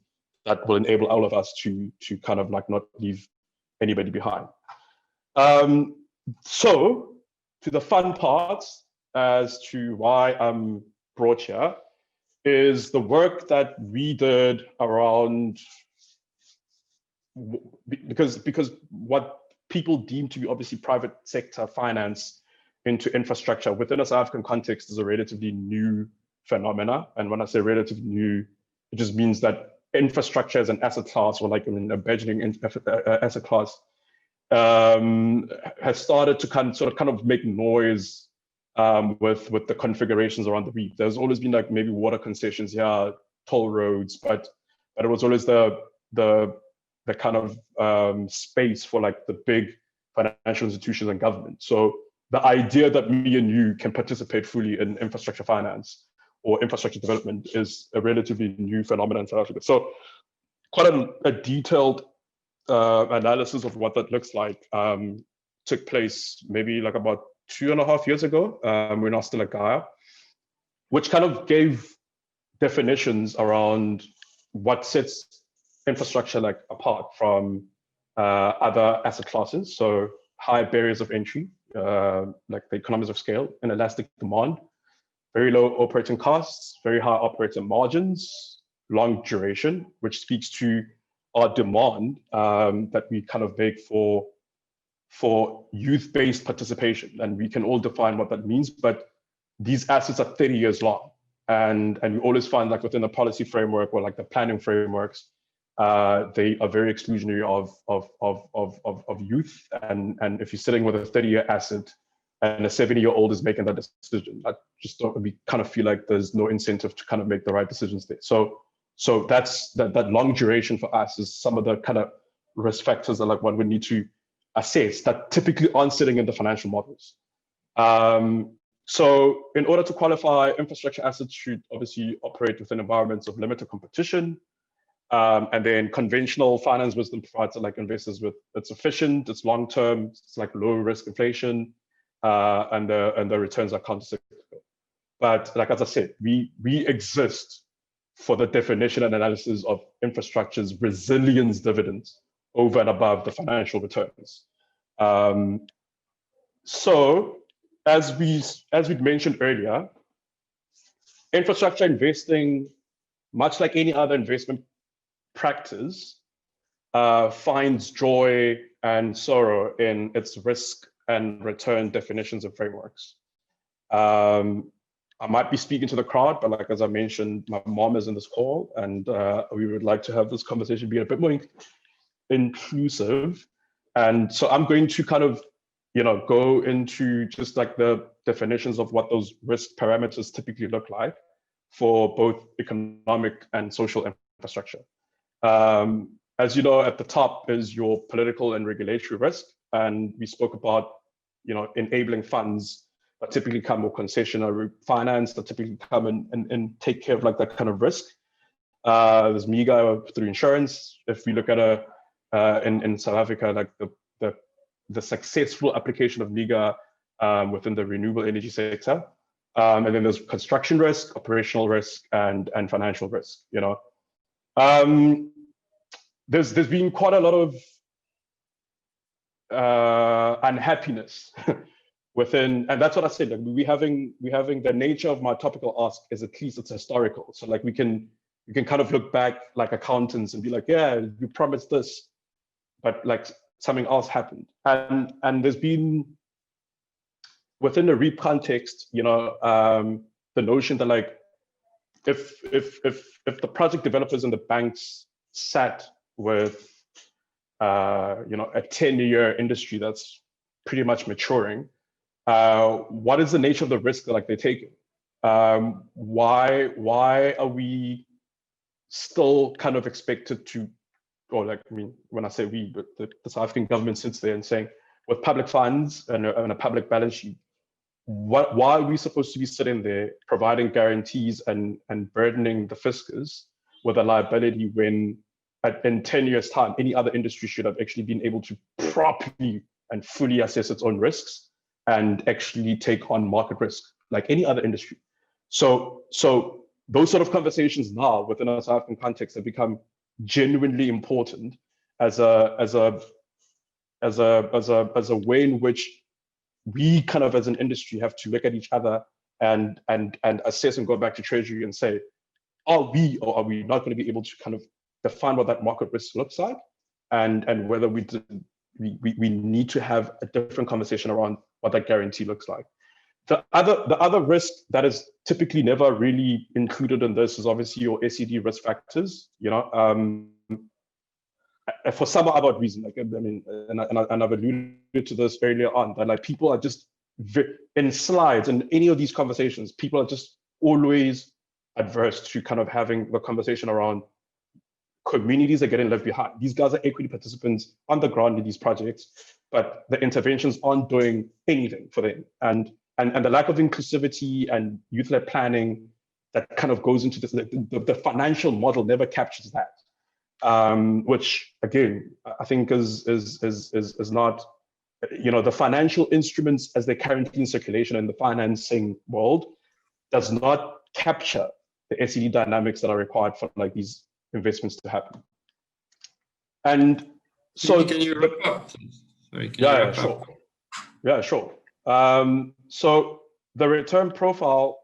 that will enable all of us to kind of like not leave anybody behind. So to the fun parts as to why I'm brought here is the work that we did around, because what people deem to be obviously private sector finance into infrastructure within a South African context is a relatively new phenomena. And when I say relatively new, it just means that infrastructure as an asset class, or like a burgeoning asset class, has started to kind of make noise with the configurations around the reef. There's always been like maybe water concessions, yeah, toll roads, but it was always the kind of space for like the big financial institutions and government. So the idea that me and you can participate fully in infrastructure finance or infrastructure development is a relatively new phenomenon in South Africa. So quite a detailed analysis of what that looks like took place maybe like about 2.5 years ago. We're now still at Gaia, which kind of gave definitions around what sets infrastructure like apart from other asset classes. So high barriers of entry, like the economies of scale and elastic demand, very low operating costs, very high operating margins, long duration, which speaks to our demand that we kind of make for youth-based participation. And we can all define what that means, but these assets are 30 years long. And we always find like within the policy framework or like the planning frameworks, they are very exclusionary of youth. And if you're sitting with a 30-year asset and a 70-year-old is making that decision, we kind of feel like there's no incentive to kind of make the right decisions there. So that's that long duration for us is some of the kind of risk factors that like one would need to assess that typically aren't sitting in the financial models. So in order to qualify, infrastructure assets should obviously operate within environments of limited competition. And then conventional finance wisdom provides like investors with it's efficient, it's long-term, it's like low risk inflation, and the returns are countercyclical. But like as I said, we exist for the definition and analysis of infrastructure's resilience dividends over and above the financial returns. So as we'd mentioned earlier, infrastructure investing, much like any other investment practice, finds joy and sorrow in its risk and return definitions and frameworks. I might be speaking to the crowd, but like as I mentioned, my mom is in this call, and we would like to have this conversation be a bit more inclusive. And so I'm going to kind of, go into just like the definitions of what those risk parameters typically look like for both economic and social infrastructure. As you know, at the top is your political and regulatory risk. And we spoke about, enabling funds that typically come with concessionary finance that typically come and take care of like that kind of risk. There's MIGA through insurance. If we look at in South Africa, like the successful application of MIGA within the renewable energy sector. And then there's construction risk, operational risk, and financial risk, There's been quite a lot of unhappiness within, and that's what I said. Like we having the nature of my topical ask is at least it's historical. So like we can kind of look back like accountants and be like, yeah, we promised this, but like something else happened. And there's been within the REAP context, the notion that like if the project developers and the banks sat with a 10-year industry that's pretty much maturing, what is the nature of the risk that like they're taking? Why are we still kind of expected to, or like, I mean, when I say we, but the South African government sits there and saying, with public funds and a public balance sheet, why are we supposed to be sitting there providing guarantees and burdening the fiscus with a liability when in 10 years' time, any other industry should have actually been able to properly and fully assess its own risks and actually take on market risk like any other industry. So those sort of conversations now within a South African context have become genuinely important as a way in which we kind of as an industry have to look at each other and assess and go back to Treasury and say, are we or are we not going to be able to kind of define what that market risk looks like, and whether we need to have a different conversation around what that guarantee looks like. The other risk that is typically never really included in this is obviously your SED risk factors. For some other reason, like I mean, and I've alluded to this earlier on, that like people are just in slides and any of these conversations, people are just always adverse to kind of having the conversation around communities are getting left behind. These guys are equity participants on the ground in these projects, but the interventions aren't doing anything for them. And the lack of inclusivity and youth-led planning that kind of goes into this, the financial model never captures that, which again, I think is not, the financial instruments as they're currently in circulation in the financing world does not capture the SED dynamics that are required for like these investments to happen. And so can you wrap up? Sorry, sure. So the return profile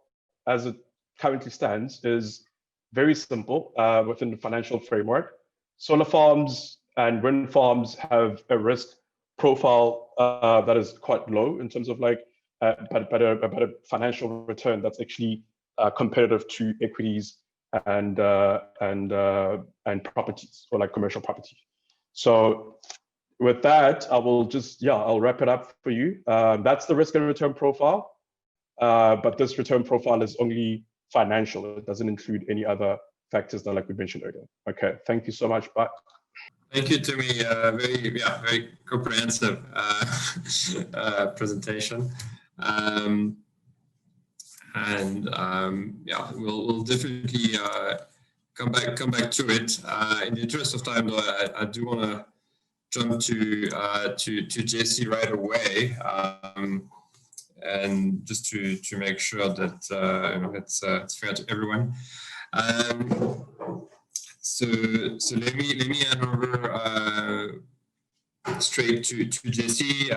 as it currently stands is very simple within the financial framework. Solar farms and wind farms have a risk profile that is quite low in terms of like, but a financial return that's actually competitive to equities and properties, or like commercial property. So with that, I will just, I'll wrap it up for you. That's the risk and return profile. But this return profile is only financial. It doesn't include any other factors that, like we mentioned earlier. Okay, thank you so much. Bye. Thank you, Timmy. Very comprehensive presentation. We'll definitely come back to it. In the interest of time, though, I do want to jump to Jesse right away, and just to make sure that it's fair to everyone. So let me hand over straight to Jesse.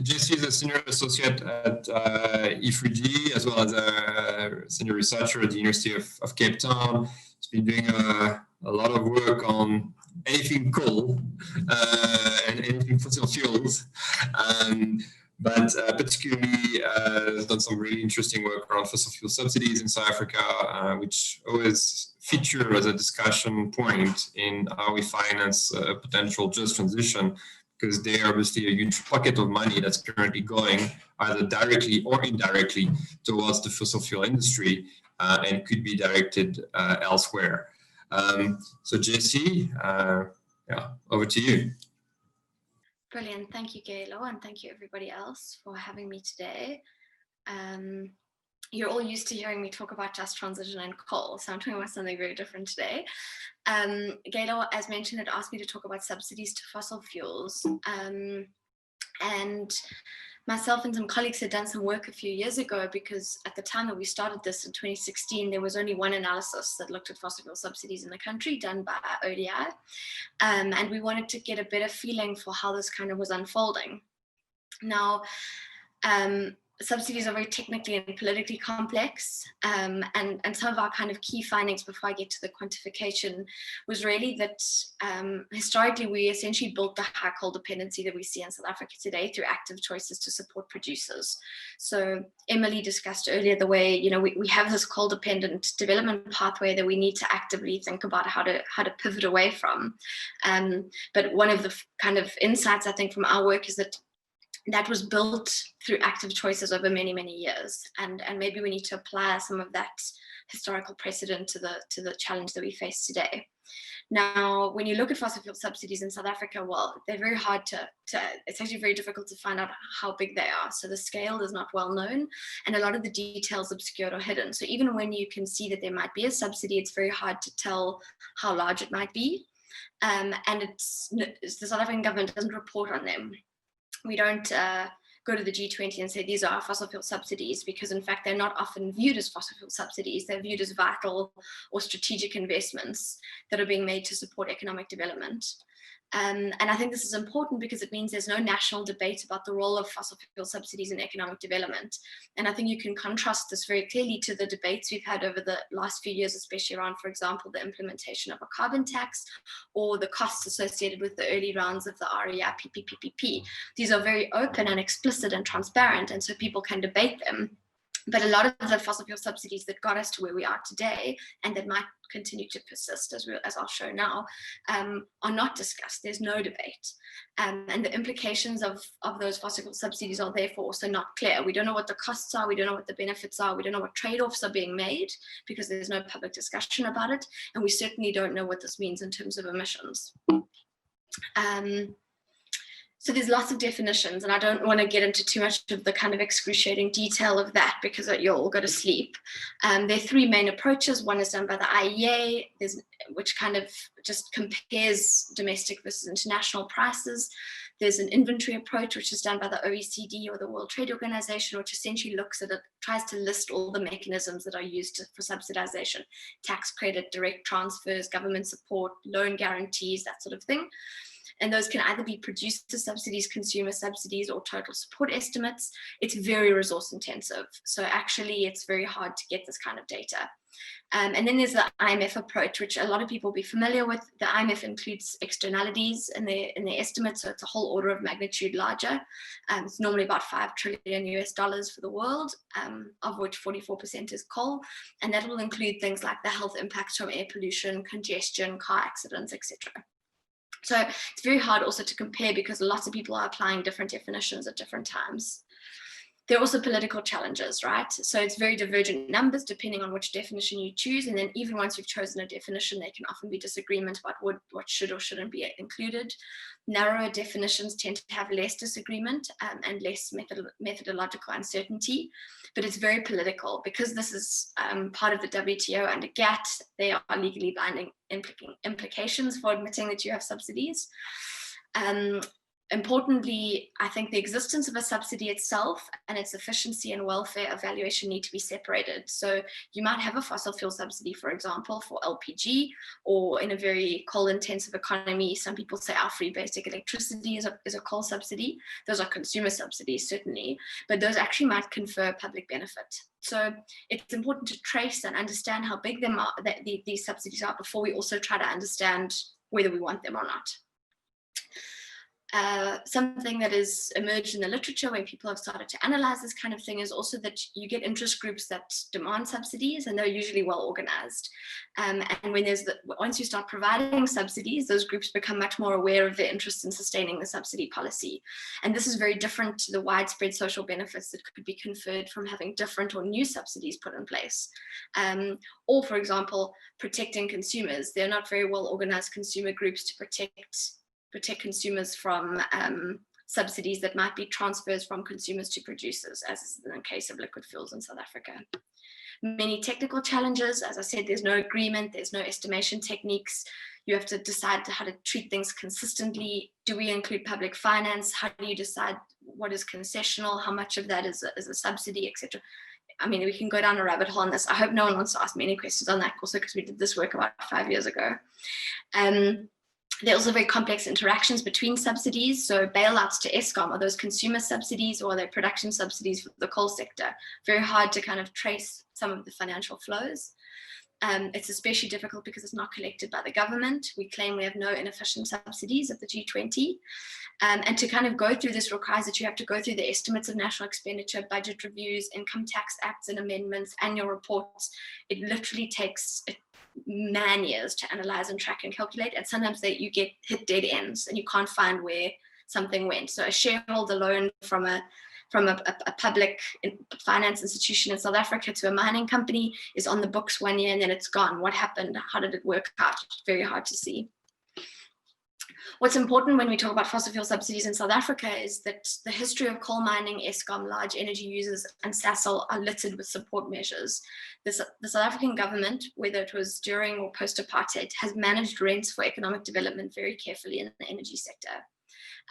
Jesse is a senior associate at E3D, as well as a senior researcher at the University of Cape Town. He's been doing a lot of work on anything coal and anything fossil fuels. But particularly has done some really interesting work around fossil fuel subsidies in South Africa, which always feature as a discussion point in how we finance a potential just transition, because they are obviously a huge pocket of money that's currently going either directly or indirectly towards the fossil fuel industry and could be directed elsewhere. So Jesse, over to you. Brilliant. Thank you, Gaylor, and thank you everybody else for having me today. You're all used to hearing me talk about just transition and coal, so I'm talking about something very different today. Gaylor, as mentioned, had asked me to talk about subsidies to fossil fuels. And myself and some colleagues had done some work a few years ago, because at the time that we started this in 2016, there was only one analysis that looked at fossil fuel subsidies in the country, done by ODI. And we wanted to get a better feeling for how this kind of was unfolding. Now, subsidies are very technically and politically complex, and some of our kind of key findings before I get to the quantification was really that historically we essentially built the high coal dependency that we see in South Africa today through active choices to support producers. So Emily discussed earlier the way, we have this coal dependent development pathway that we need to actively think about how to pivot away from. But one of the kind of insights I think from our work is that was built through active choices over many, many years. And maybe we need to apply some of that historical precedent to the challenge that we face today. Now, when you look at fossil fuel subsidies in South Africa, well, they're very hard it's actually very difficult to find out how big they are. So the scale is not well known, and a lot of the details obscured or hidden. So even when you can see that there might be a subsidy, it's very hard to tell how large it might be. And the South African government doesn't report on them. We don't go to the G20 and say these are our fossil fuel subsidies, because in fact they're not often viewed as fossil fuel subsidies. They're viewed as vital or strategic investments that are being made to support economic development. And I think this is important because it means there's no national debate about the role of fossil fuel subsidies in economic development. And I think you can contrast this very clearly to the debates we've had over the last few years, especially around, for example, the implementation of a carbon tax or the costs associated with the early rounds of the REI PPPP. These are very open and explicit and transparent, and so people can debate them. But a lot of the fossil fuel subsidies that got us to where we are today, and that might continue to persist, as I'll show now, are not discussed. There's no debate. And the implications of those fossil fuel subsidies are therefore also not clear. We don't know what the costs are. We don't know what the benefits are. We don't know what trade-offs are being made, because there's no public discussion about it. And we certainly don't know what this means in terms of emissions. So there's lots of definitions, and I don't want to get into too much of the kind of excruciating detail of that, because you'll all go to sleep. There are three main approaches. One is done by the IEA, which kind of just compares domestic versus international prices. There's an inventory approach, which is done by the OECD or the World Trade Organization, which essentially looks at it, tries to list all the mechanisms that are used for subsidization: tax credit, direct transfers, government support, loan guarantees, that sort of thing. And those can either be producer subsidies, consumer subsidies, or total support estimates. It's very resource intensive. So actually it's very hard to get this kind of data. And then there's the IMF approach, which a lot of people will be familiar with. The IMF includes externalities in their estimates, so it's a whole order of magnitude larger. It's normally about $5 trillion US for the world, of which 44% is coal, and that will include things like the health impacts from air pollution, congestion, car accidents, etc. So it's very hard also to compare because lots of people are applying different definitions at different times. There are also political challenges, right? So it's very divergent numbers depending on which definition you choose. And then even once you've chosen a definition, there can often be disagreement about what should or shouldn't be included. Narrower definitions tend to have less disagreement and less methodological uncertainty, but it's very political because this is part of the WTO under GATT. They are legally binding implications for admitting that you have subsidies. Importantly, I think the existence of a subsidy itself and its efficiency and welfare evaluation need to be separated. So you might have a fossil fuel subsidy, for example, for LPG, or in a very coal-intensive economy, some people say our free basic electricity is a coal subsidy. Those are consumer subsidies, certainly, but those actually might confer public benefit. So it's important to trace and understand how big these subsidies are before we also try to understand whether we want them or not. Something that has emerged in the literature when people have started to analyze this kind of thing is also that you get interest groups that demand subsidies, and they're usually well organized. And when once you start providing subsidies, those groups become much more aware of their interest in sustaining the subsidy policy. And this is very different to the widespread social benefits that could be conferred from having different or new subsidies put in place. Or, for example, protecting consumers. They're not very well organized consumer groups to protect consumers from subsidies that might be transfers from consumers to producers, as is in the case of liquid fuels in South Africa. Many technical challenges. As I said, there's no agreement, there's no estimation techniques. You have to decide how to treat things consistently. Do we include public finance? How do you decide what is concessional? How much of that is a subsidy, etc.? I mean, we can go down a rabbit hole on this. I hope no one wants to ask me any questions on that, also because we did this work about 5 years ago. There are also very complex interactions between subsidies. So bailouts to Eskom, are those consumer subsidies or are they production subsidies for the coal sector? Very hard to kind of trace some of the financial flows. It's especially difficult because it's not collected by the government. We claim we have no inefficient subsidies at the G20. And to kind of go through this requires that you have to go through the estimates of national expenditure, budget reviews, income tax acts and amendments, annual reports. It literally takes man years to analyze and track and calculate, and sometimes you get hit dead ends and you can't find where something went. So a shareholder loan from a public finance institution in South Africa to a mining company is on the books 1 year and then it's gone. What happened? How did it work out? Very hard to see. What's important when we talk about fossil fuel subsidies in South Africa is that the history of coal mining, Eskom, large energy users, and Sasol are littered with support measures. The South African government, whether it was during or post-apartheid, has managed rents for economic development very carefully in the energy sector.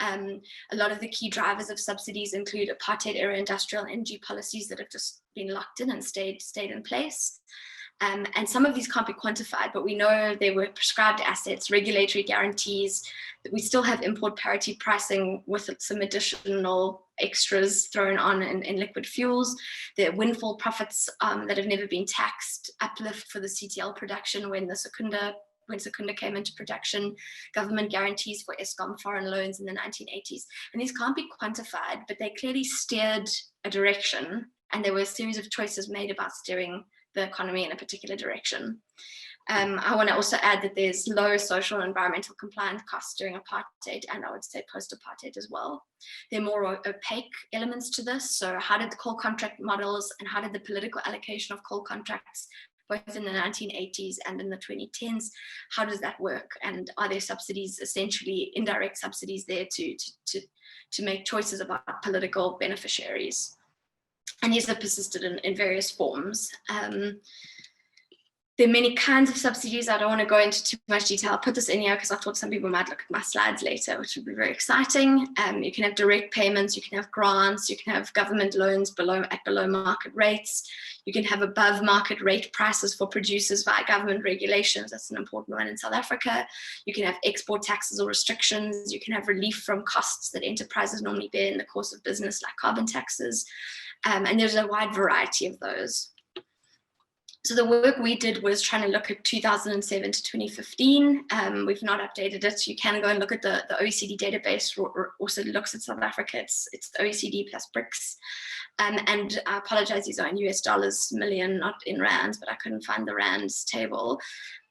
A lot of the key drivers of subsidies include apartheid-era industrial energy policies that have just been locked in and stayed in place. And some of these can't be quantified, but we know they were prescribed assets, regulatory guarantees, that we still have import parity pricing with some additional extras thrown on in liquid fuels, the windfall profits that have never been taxed, uplift for the CTL production when Secunda came into production, government guarantees for Eskom foreign loans in the 1980s. And these can't be quantified, but they clearly steered a direction, and there were a series of choices made about steering the economy in a particular direction. I want to also add that there's low social and environmental compliance costs during apartheid, and I would say post-apartheid as well. There are more opaque elements to this. So how did the coal contract models and how did the political allocation of coal contracts, both in the 1980s and in the 2010s, how does that work? And are there subsidies, essentially indirect subsidies there to make choices about political beneficiaries? And these have persisted in various forms. There are many kinds of subsidies. I don't want to go into too much detail. I'll put this in here because I thought some people might look at my slides later, which would be very exciting. You can have direct payments, you can have grants, you can have government loans at below market rates. You can have above market rate prices for producers via government regulations. That's an important one in South Africa. You can have export taxes or restrictions. You can have relief from costs that enterprises normally bear in the course of business, like carbon taxes. And there's a wide variety of those. So the work we did was trying to look at 2007 to 2015. We've not updated it. You can go and look at the OECD database, or also looks at South Africa. It's OECD plus BRICS. And I apologize, these are in US dollars million, not in rands, but I couldn't find the rands table.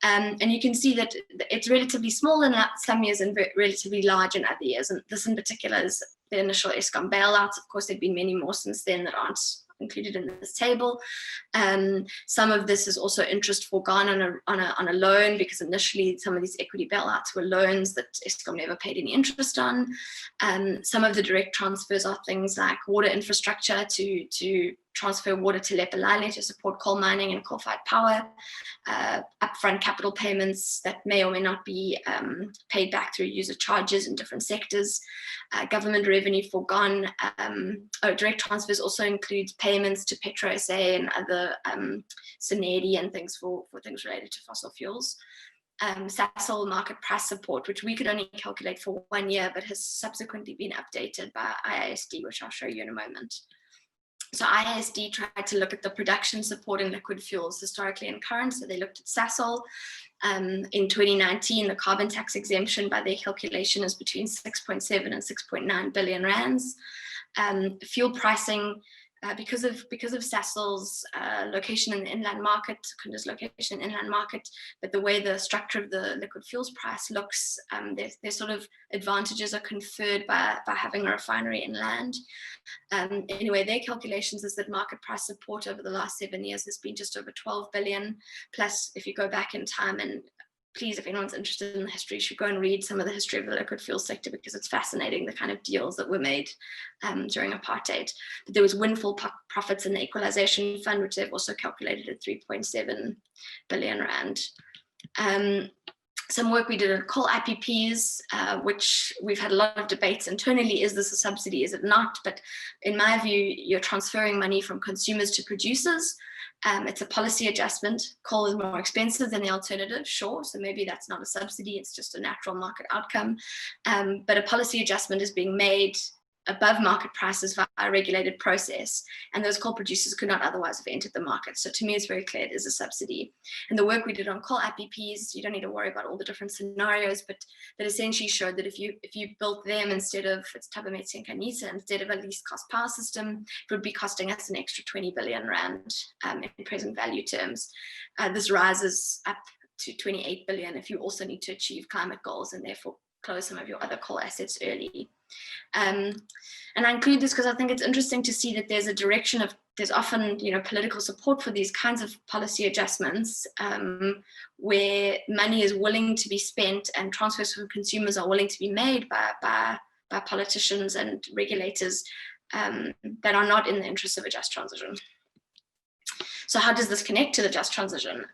And you can see that it's relatively small in some years and relatively large in other years. And this in particular is the initial Eskom bailouts. Of course, there have been many more since then that aren't included in this table. Some of this is also interest forgone on a loan, because initially some of these equity bailouts were loans that Eskom never paid any interest on. Some of the direct transfers are things like water infrastructure to transfer water to Lephalale to support coal mining and coal-fired power, upfront capital payments that may or may not be paid back through user charges in different sectors, government revenue forgone. Direct transfers also includes payments to Petro SA and other Senedi and things for things related to fossil fuels. Sasol market price support, which we could only calculate for 1 year, but has subsequently been updated by IISD, which I'll show you in a moment. So IISD tried to look at the production support in liquid fuels historically and current. So they looked at Sasol. In 2019, the carbon tax exemption by their calculation is between 6.7 and 6.9 billion rands. Fuel pricing, because of Sasol's location in the inland market, Kunda's location in the inland market, but the way the structure of the liquid fuels price looks, their sort of advantages are conferred by having a refinery inland. Anyway, their calculations is that market price support over the last 7 years has been just over 12 billion. Plus, if you go back in time, and please, if anyone's interested in the history, you should go and read some of the history of the liquid fuel sector, because it's fascinating, the kind of deals that were made during apartheid. But there was windfall profits in the equalization fund, which they've also calculated at 3.7 billion rand. Some work we did on coal IPPs, which we've had a lot of debates internally. Is this a subsidy? Is it not? But in my view, you're transferring money from consumers to producers. It's a policy adjustment. Coal is more expensive than the alternative, sure. So maybe that's not a subsidy. It's just a natural market outcome. But a policy adjustment is being made above market prices via a regulated process, and those coal producers could not otherwise have entered the market. So to me, it's very clear it is a subsidy. And the work we did on coal IPPs, you don't need to worry about all the different scenarios, but that essentially showed that if you built them instead of, it's Thabamets and Kanisa, instead of a least cost power system, it would be costing us an extra 20 billion rand in present value terms. This rises up to 28 billion if you also need to achieve climate goals and therefore close some of your other coal assets early. And I include this because I think it's interesting to see that there's a direction of, there's often, political support for these kinds of policy adjustments where money is willing to be spent and transfers from consumers are willing to be made by politicians and regulators that are not in the interest of a just transition. So how does this connect to the just transition?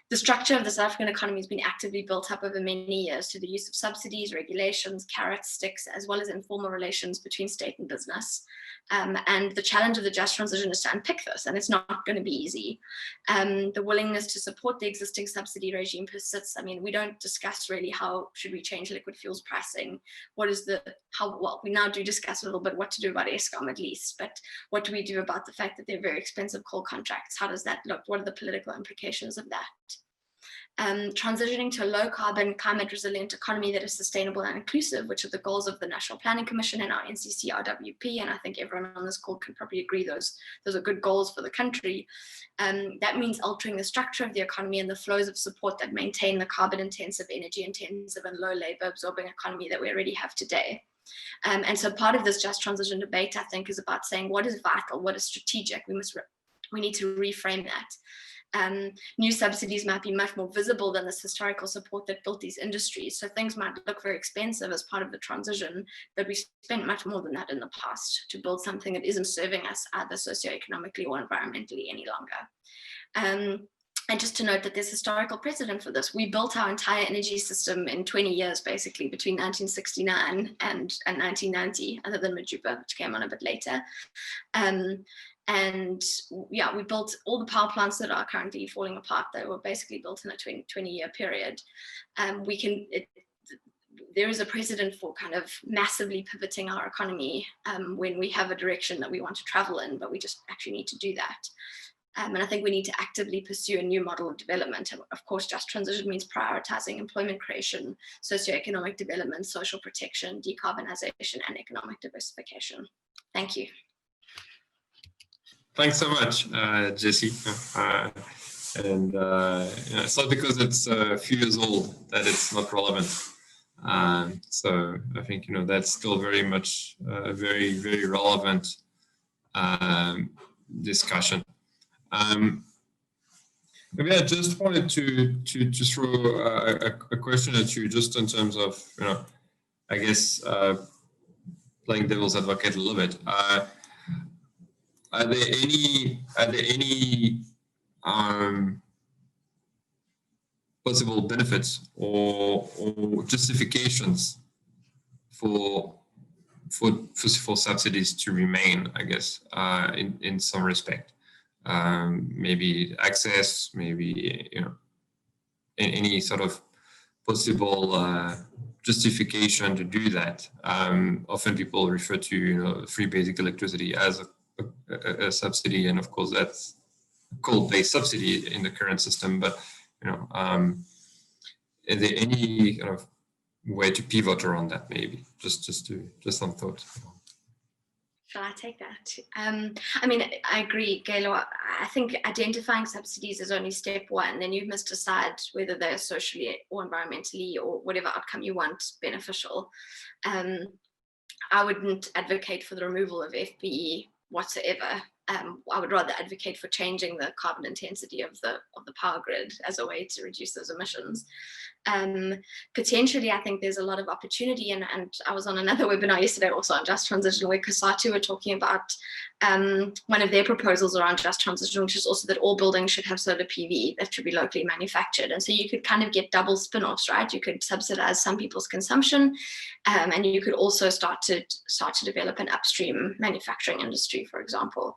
The structure of the South African economy has been actively built up over many years through the use of subsidies, regulations, carrots, sticks, as well as informal relations between state and business. And the challenge of the just transition is to unpick this, and it's not going to be easy. The willingness to support the existing subsidy regime persists. I mean, we don't discuss really how should we change liquid fuels pricing. Well, we now do discuss a little bit what to do about Eskom at least, but what do we do about the fact that they're very expensive coal contracts? How does that look? What are the political implications of that? Transitioning to a low carbon, climate resilient economy that is sustainable and inclusive, which are the goals of the National Planning Commission and our NCC RWP, and I think everyone on this call can probably agree those are good goals for the country. That means altering the structure of the economy and the flows of support that maintain the carbon intensive, energy intensive and low labor absorbing economy that we already have today. And so part of this just transition debate, I think, is about saying what is vital, what is strategic. We need to reframe that. New subsidies might be much more visible than this historical support that built these industries. So things might look very expensive as part of the transition, but we spent much more than that in the past to build something that isn't serving us either socioeconomically or environmentally any longer. And just to note that there's historical precedent for this. We built our entire energy system in 20 years, basically, between 1969 and 1990, other than Majuba, which came on a bit later. And yeah, we built all the power plants that are currently falling apart. They were basically built in a 20-year period. There is a precedent for kind of massively pivoting our economy when we have a direction that we want to travel in, but we just actually need to do that. And I think we need to actively pursue a new model of development. And of course, just transition means prioritizing employment creation, socioeconomic development, social protection, decarbonization, and economic diversification. Thank you. Thanks so much, Jessie. It's not because it's a few years old that it's not relevant. So I think, that's still very much a very, very relevant discussion. Maybe I just wanted to throw a question at you, just in terms of, I guess, playing devil's advocate a little bit. Are there any possible benefits or justifications for subsidies to remain, I guess, in some respect? Maybe access, maybe, any sort of possible justification to do that. Often people refer to, free basic electricity as a subsidy, and of course that's a coal-based subsidy in the current system. But, is there any kind of way to pivot around that? Maybe just some thoughts. Shall I take that? I mean, I agree, Gaylor. I think identifying subsidies is only step one. Then you must decide whether they're socially or environmentally or whatever outcome you want beneficial. I wouldn't advocate for the removal of FBE whatsoever. I would rather advocate for changing the carbon intensity of the power grid as a way to reduce those emissions. Potentially, I think there's a lot of opportunity, and I was on another webinar yesterday also on just transition, where COSATU were talking about one of their proposals around just transition, which is also that all buildings should have solar PV that should be locally manufactured. And so you could kind of get double spin-offs, right? You could subsidize some people's consumption, and you could also start to develop an upstream manufacturing industry, for example.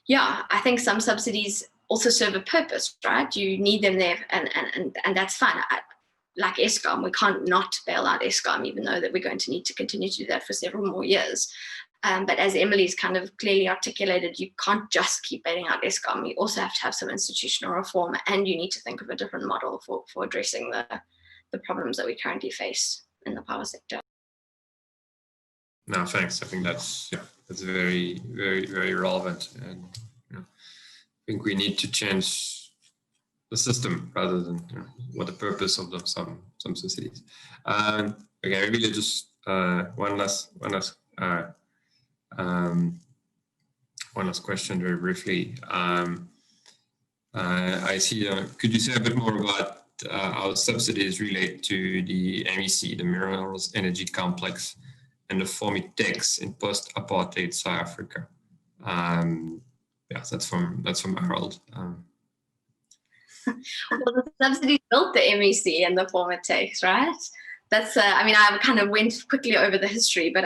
Yeah, I think some subsidies also serve a purpose, right? You need them there, and that's fine. Like Eskom, we can't not bail out Eskom, even though that we're going to need to continue to do that for several more years. But as Emily's kind of clearly articulated, you can't just keep bailing out Eskom. You also have to have some institutional reform, and you need to think of a different model for addressing the problems that we currently face in the power sector. No, thanks. I think that's very, very, very relevant, and I think we need to change the system rather than what the purpose of some subsidies. Okay, maybe just one last question very briefly. I see. Could you say a bit more about how subsidies relate to the MEC, the Minerals Energy Complex, and the form it takes in post-apartheid South Africa? Yes, that's from Harold. Well, the subsidies built the MEC and the form it takes, right? That's, I mean, I kind of went quickly over the history, but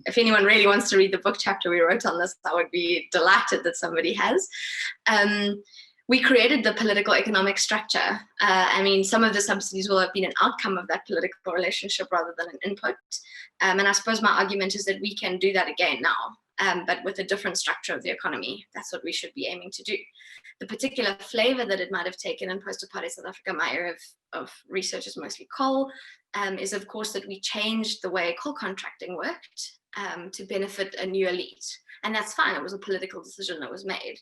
if anyone really wants to read the book chapter we wrote on this, I would be delighted that somebody has. We created the political economic structure. I mean, some of the subsidies will have been an outcome of that political relationship rather than an input. And I suppose my argument is that we can do that again now. But with a different structure of the economy. That's what we should be aiming to do. The particular flavor that it might have taken in post-apartheid South Africa, my area of research is mostly coal, is of course that we changed the way coal contracting worked to benefit a new elite. And that's fine, it was a political decision that was made.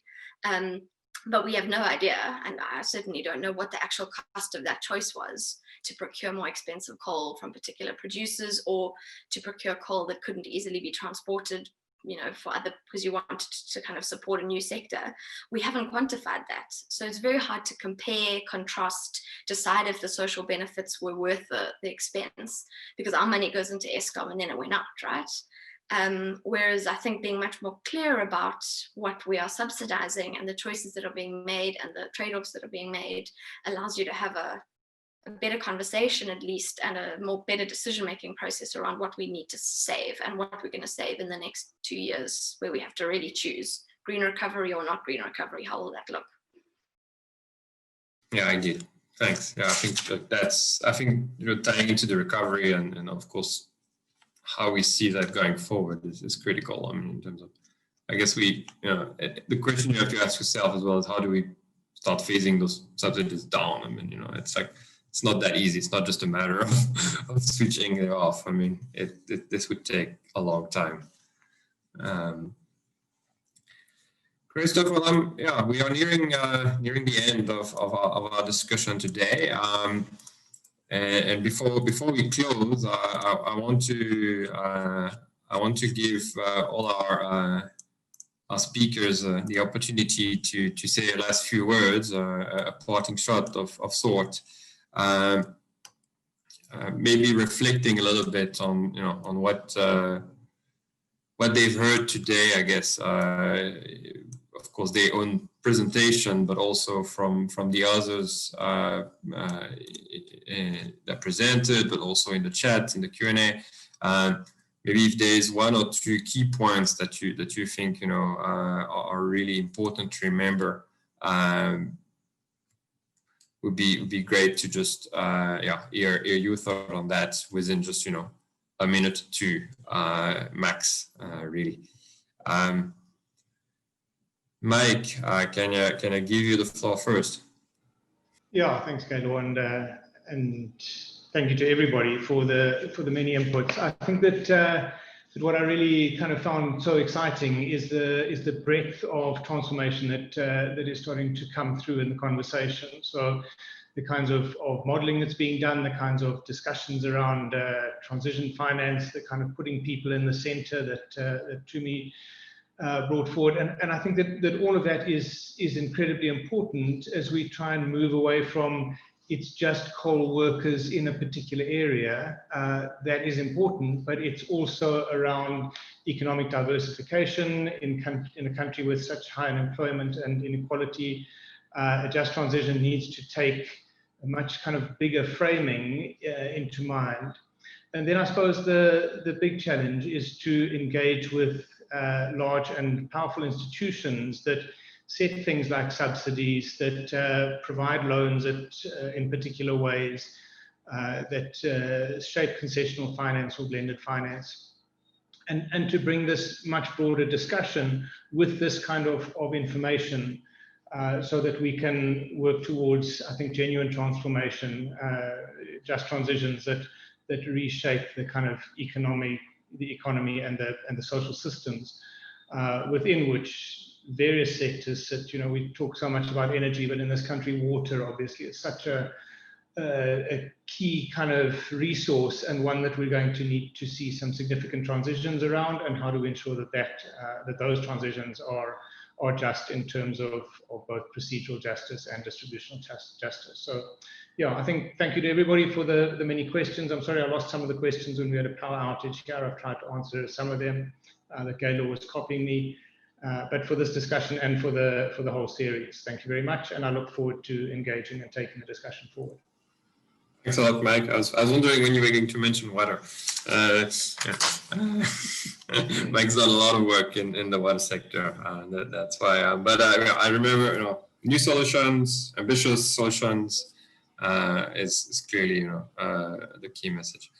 But we have no idea, and I certainly don't know what the actual cost of that choice was, to procure more expensive coal from particular producers, or to procure coal that couldn't easily be transported because you want to kind of support a new sector. We haven't quantified that. So it's very hard to compare, contrast, decide if the social benefits were worth the expense, because our money goes into Eskom and then it went out, right? Whereas I think being much more clear about what we are subsidizing and the choices that are being made and the trade-offs that are being made allows you to have a better conversation, at least, and a more better decision-making process around what we need to save and what we're going to save in the next 2 years, where we have to really choose green recovery or not green recovery. How will that look? Yeah, I did. Thanks. Yeah, I think tying into the recovery and of course how we see that going forward is critical. I mean, in terms of, I guess the question you have to ask yourself as well is how do we start phasing those subsidies down? I mean, it's like, it's not that easy. It's not just a matter of switching it off. I mean, this would take a long time. Christoph, well, we are nearing the end of our discussion today. And before we close, I want to give all our speakers the opportunity to say a last few words, a parting shot of sort. Maybe reflecting a little bit on on what they've heard today. I guess, of course, their own presentation, but also from the others that presented, but also in the chat, in the Q&A. Maybe if there is one or two key points that you think are really important to remember, would be great to just hear your thought on that within just a minute or two max, really. Mike, can I give you the floor first? Yeah, thanks, Gaylor, and thank you to everybody for the many inputs. I think that what I really kind of found so exciting is the breadth of transformation that is starting to come through in the conversation. So the kinds of modeling that's being done, the kinds of discussions around transition finance, the kind of putting people in the center that Tumi brought forward, and I think that all of that is incredibly important as we try and move away from it's just coal workers in a particular area. That is important, but it's also around economic diversification in a country with such high unemployment and inequality. A just transition needs to take a much kind of bigger framing into mind. And then I suppose the big challenge is to engage with large and powerful institutions that set things like subsidies, that provide loans in particular ways, that shape concessional finance or blended finance, and to bring this much broader discussion with this kind of information so that we can work towards, I think, genuine transformation, just transitions that reshape the kind of economy and the social systems within which various sectors sit. We talk so much about energy, but in this country, water obviously is such a key kind of resource, and one that we're going to need to see some significant transitions around. And how do we ensure that those transitions are just in terms of both procedural justice and distributional justice. So yeah, I think thank you to everybody for the many questions. I'm sorry I lost some of the questions when we had a power outage here. I've tried to answer some of them. That Gaylor was copying me. But for this discussion and for the whole series, thank you very much, and I look forward to engaging and taking the discussion forward. Thanks a lot, Mike. I was wondering when you were going to mention water. Mike's done a lot of work in the water sector. That's why. But I remember, new solutions, ambitious solutions, is clearly the key message.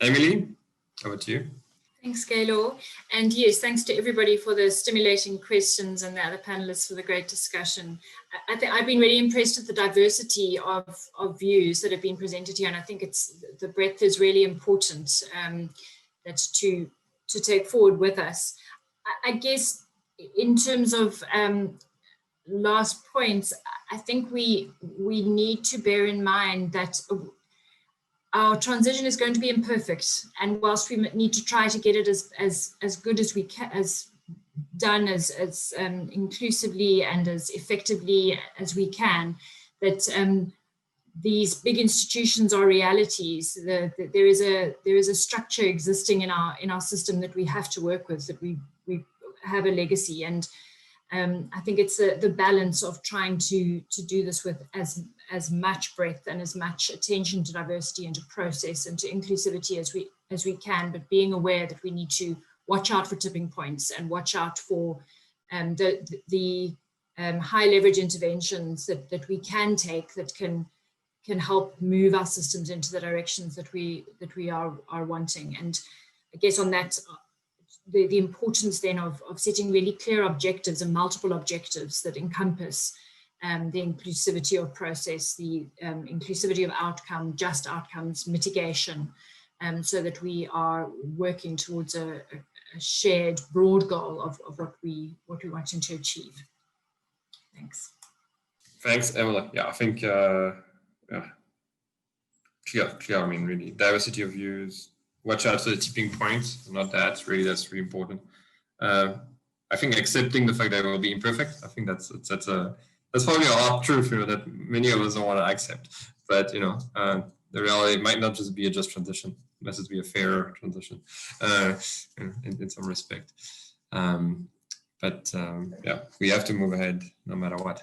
Emily, over to you. Thanks, Gaylor. And yes, thanks to everybody for the stimulating questions and the other panelists for the great discussion. I think I've been really impressed with the diversity of views that have been presented here. And I think the breadth is really important that's to take forward with us. I guess in terms of last points, I think we need to bear in mind that our transition is going to be imperfect, and whilst we need to try to get it as good as we can, as inclusively and as effectively as we can, that these big institutions are realities. There is a structure existing in our system that we have to work with, that we have a legacy. And I think it's the balance of trying to do this with as much breadth and as much attention to diversity and to process and to inclusivity as we can, but being aware that we need to watch out for tipping points and watch out for the high leverage interventions that we can take that can help move our systems into the directions that we are wanting. And I guess on that, the importance then of setting really clear objectives and multiple objectives that encompass the inclusivity of process, the inclusivity of outcome, just outcomes, mitigation, so that we are working towards a shared broad goal of what we're wanting to achieve. Thanks. Thanks, Emily. Yeah, I think clear. I mean, really, diversity of views. Watch out for the tipping point. Not that really. That's really important. I think accepting the fact that it will be imperfect. I think that's probably a hard truth, that many of us don't want to accept. But the reality might not just be a just transition. It must just be a fair transition, in some respect. But we have to move ahead no matter what.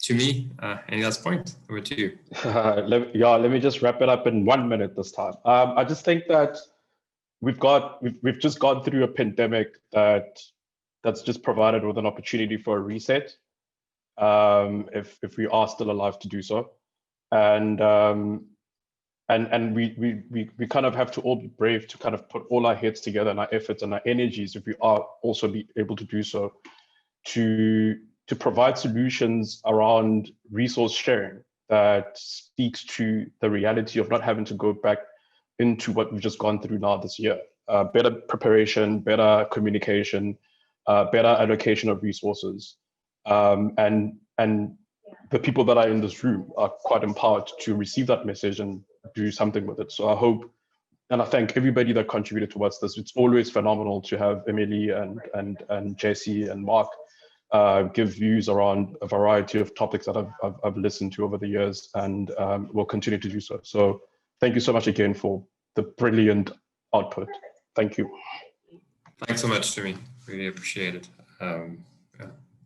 To me, any last point? Over to you. Let me just wrap it up in 1 minute this time. I just think that we've just gone through a pandemic that's just provided with an opportunity for a reset, if we are still alive to do so, and we kind of have to all be brave to kind of put all our heads together and our efforts and our energies, if we are also be able to do so, to provide solutions around resource sharing that speaks to the reality of not having to go back into what we've just gone through now this year. Better preparation, better communication, better allocation of resources. And the people that are in this room are quite empowered to receive that message and do something with it. So I hope, and I thank everybody that contributed towards this. It's always phenomenal to have Emily and Jesse and Mark give views around a variety of topics that I've listened to over the years, and will continue to do so. So thank you so much again for the brilliant output. Thank you. Thanks so much, Jimmy. Really appreciate it.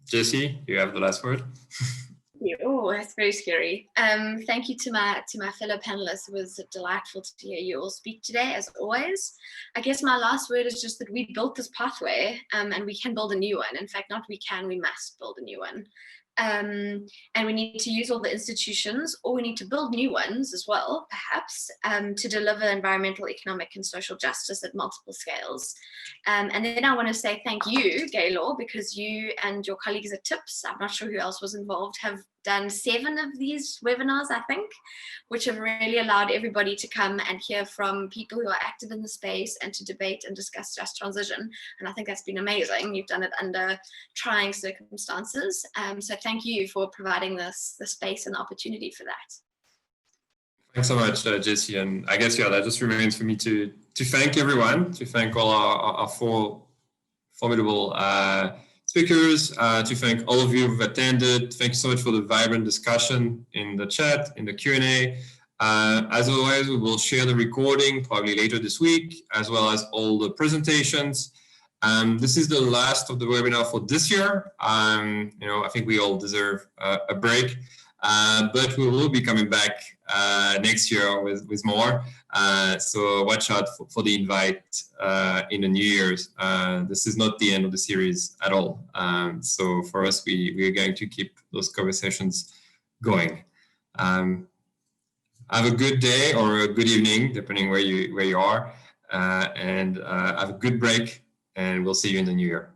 Jesse, you have the last word. Oh, that's very scary. Thank you to my fellow panelists. It was delightful to hear you all speak today, as always. I guess my last word is just that we built this pathway, and we can build a new one. In fact, not we can, we must build a new one. And we need to use all the institutions, or we need to build new ones as well, perhaps, to deliver environmental, economic, and social justice at multiple scales. And then I want to say thank you, Gaylor, because you and your colleagues at TIPS, I'm not sure who else was involved, have done 7 of these webinars, I think, which have really allowed everybody to come and hear from people who are active in the space and to debate and discuss just transition. And I think that's been amazing. You've done it under trying circumstances. So thank you for providing the space and opportunity for that. Thanks so much, Jesse. And I guess, that just remains for me to thank everyone, to thank all our 4 formidable speakers, to thank all of you who've attended. Thank you so much for the vibrant discussion in the chat, in the Q&A. As always, we will share the recording probably later this week, as well as all the presentations. This is the last of the webinar for this year. I think we all deserve a break, but we will be coming back next year with more. So watch out for the invite in the New Year's. This is not the end of the series at all. So for us, we are going to keep those conversations going. Have a good day or a good evening, depending where you are, and have a good break. And we'll see you in the new year.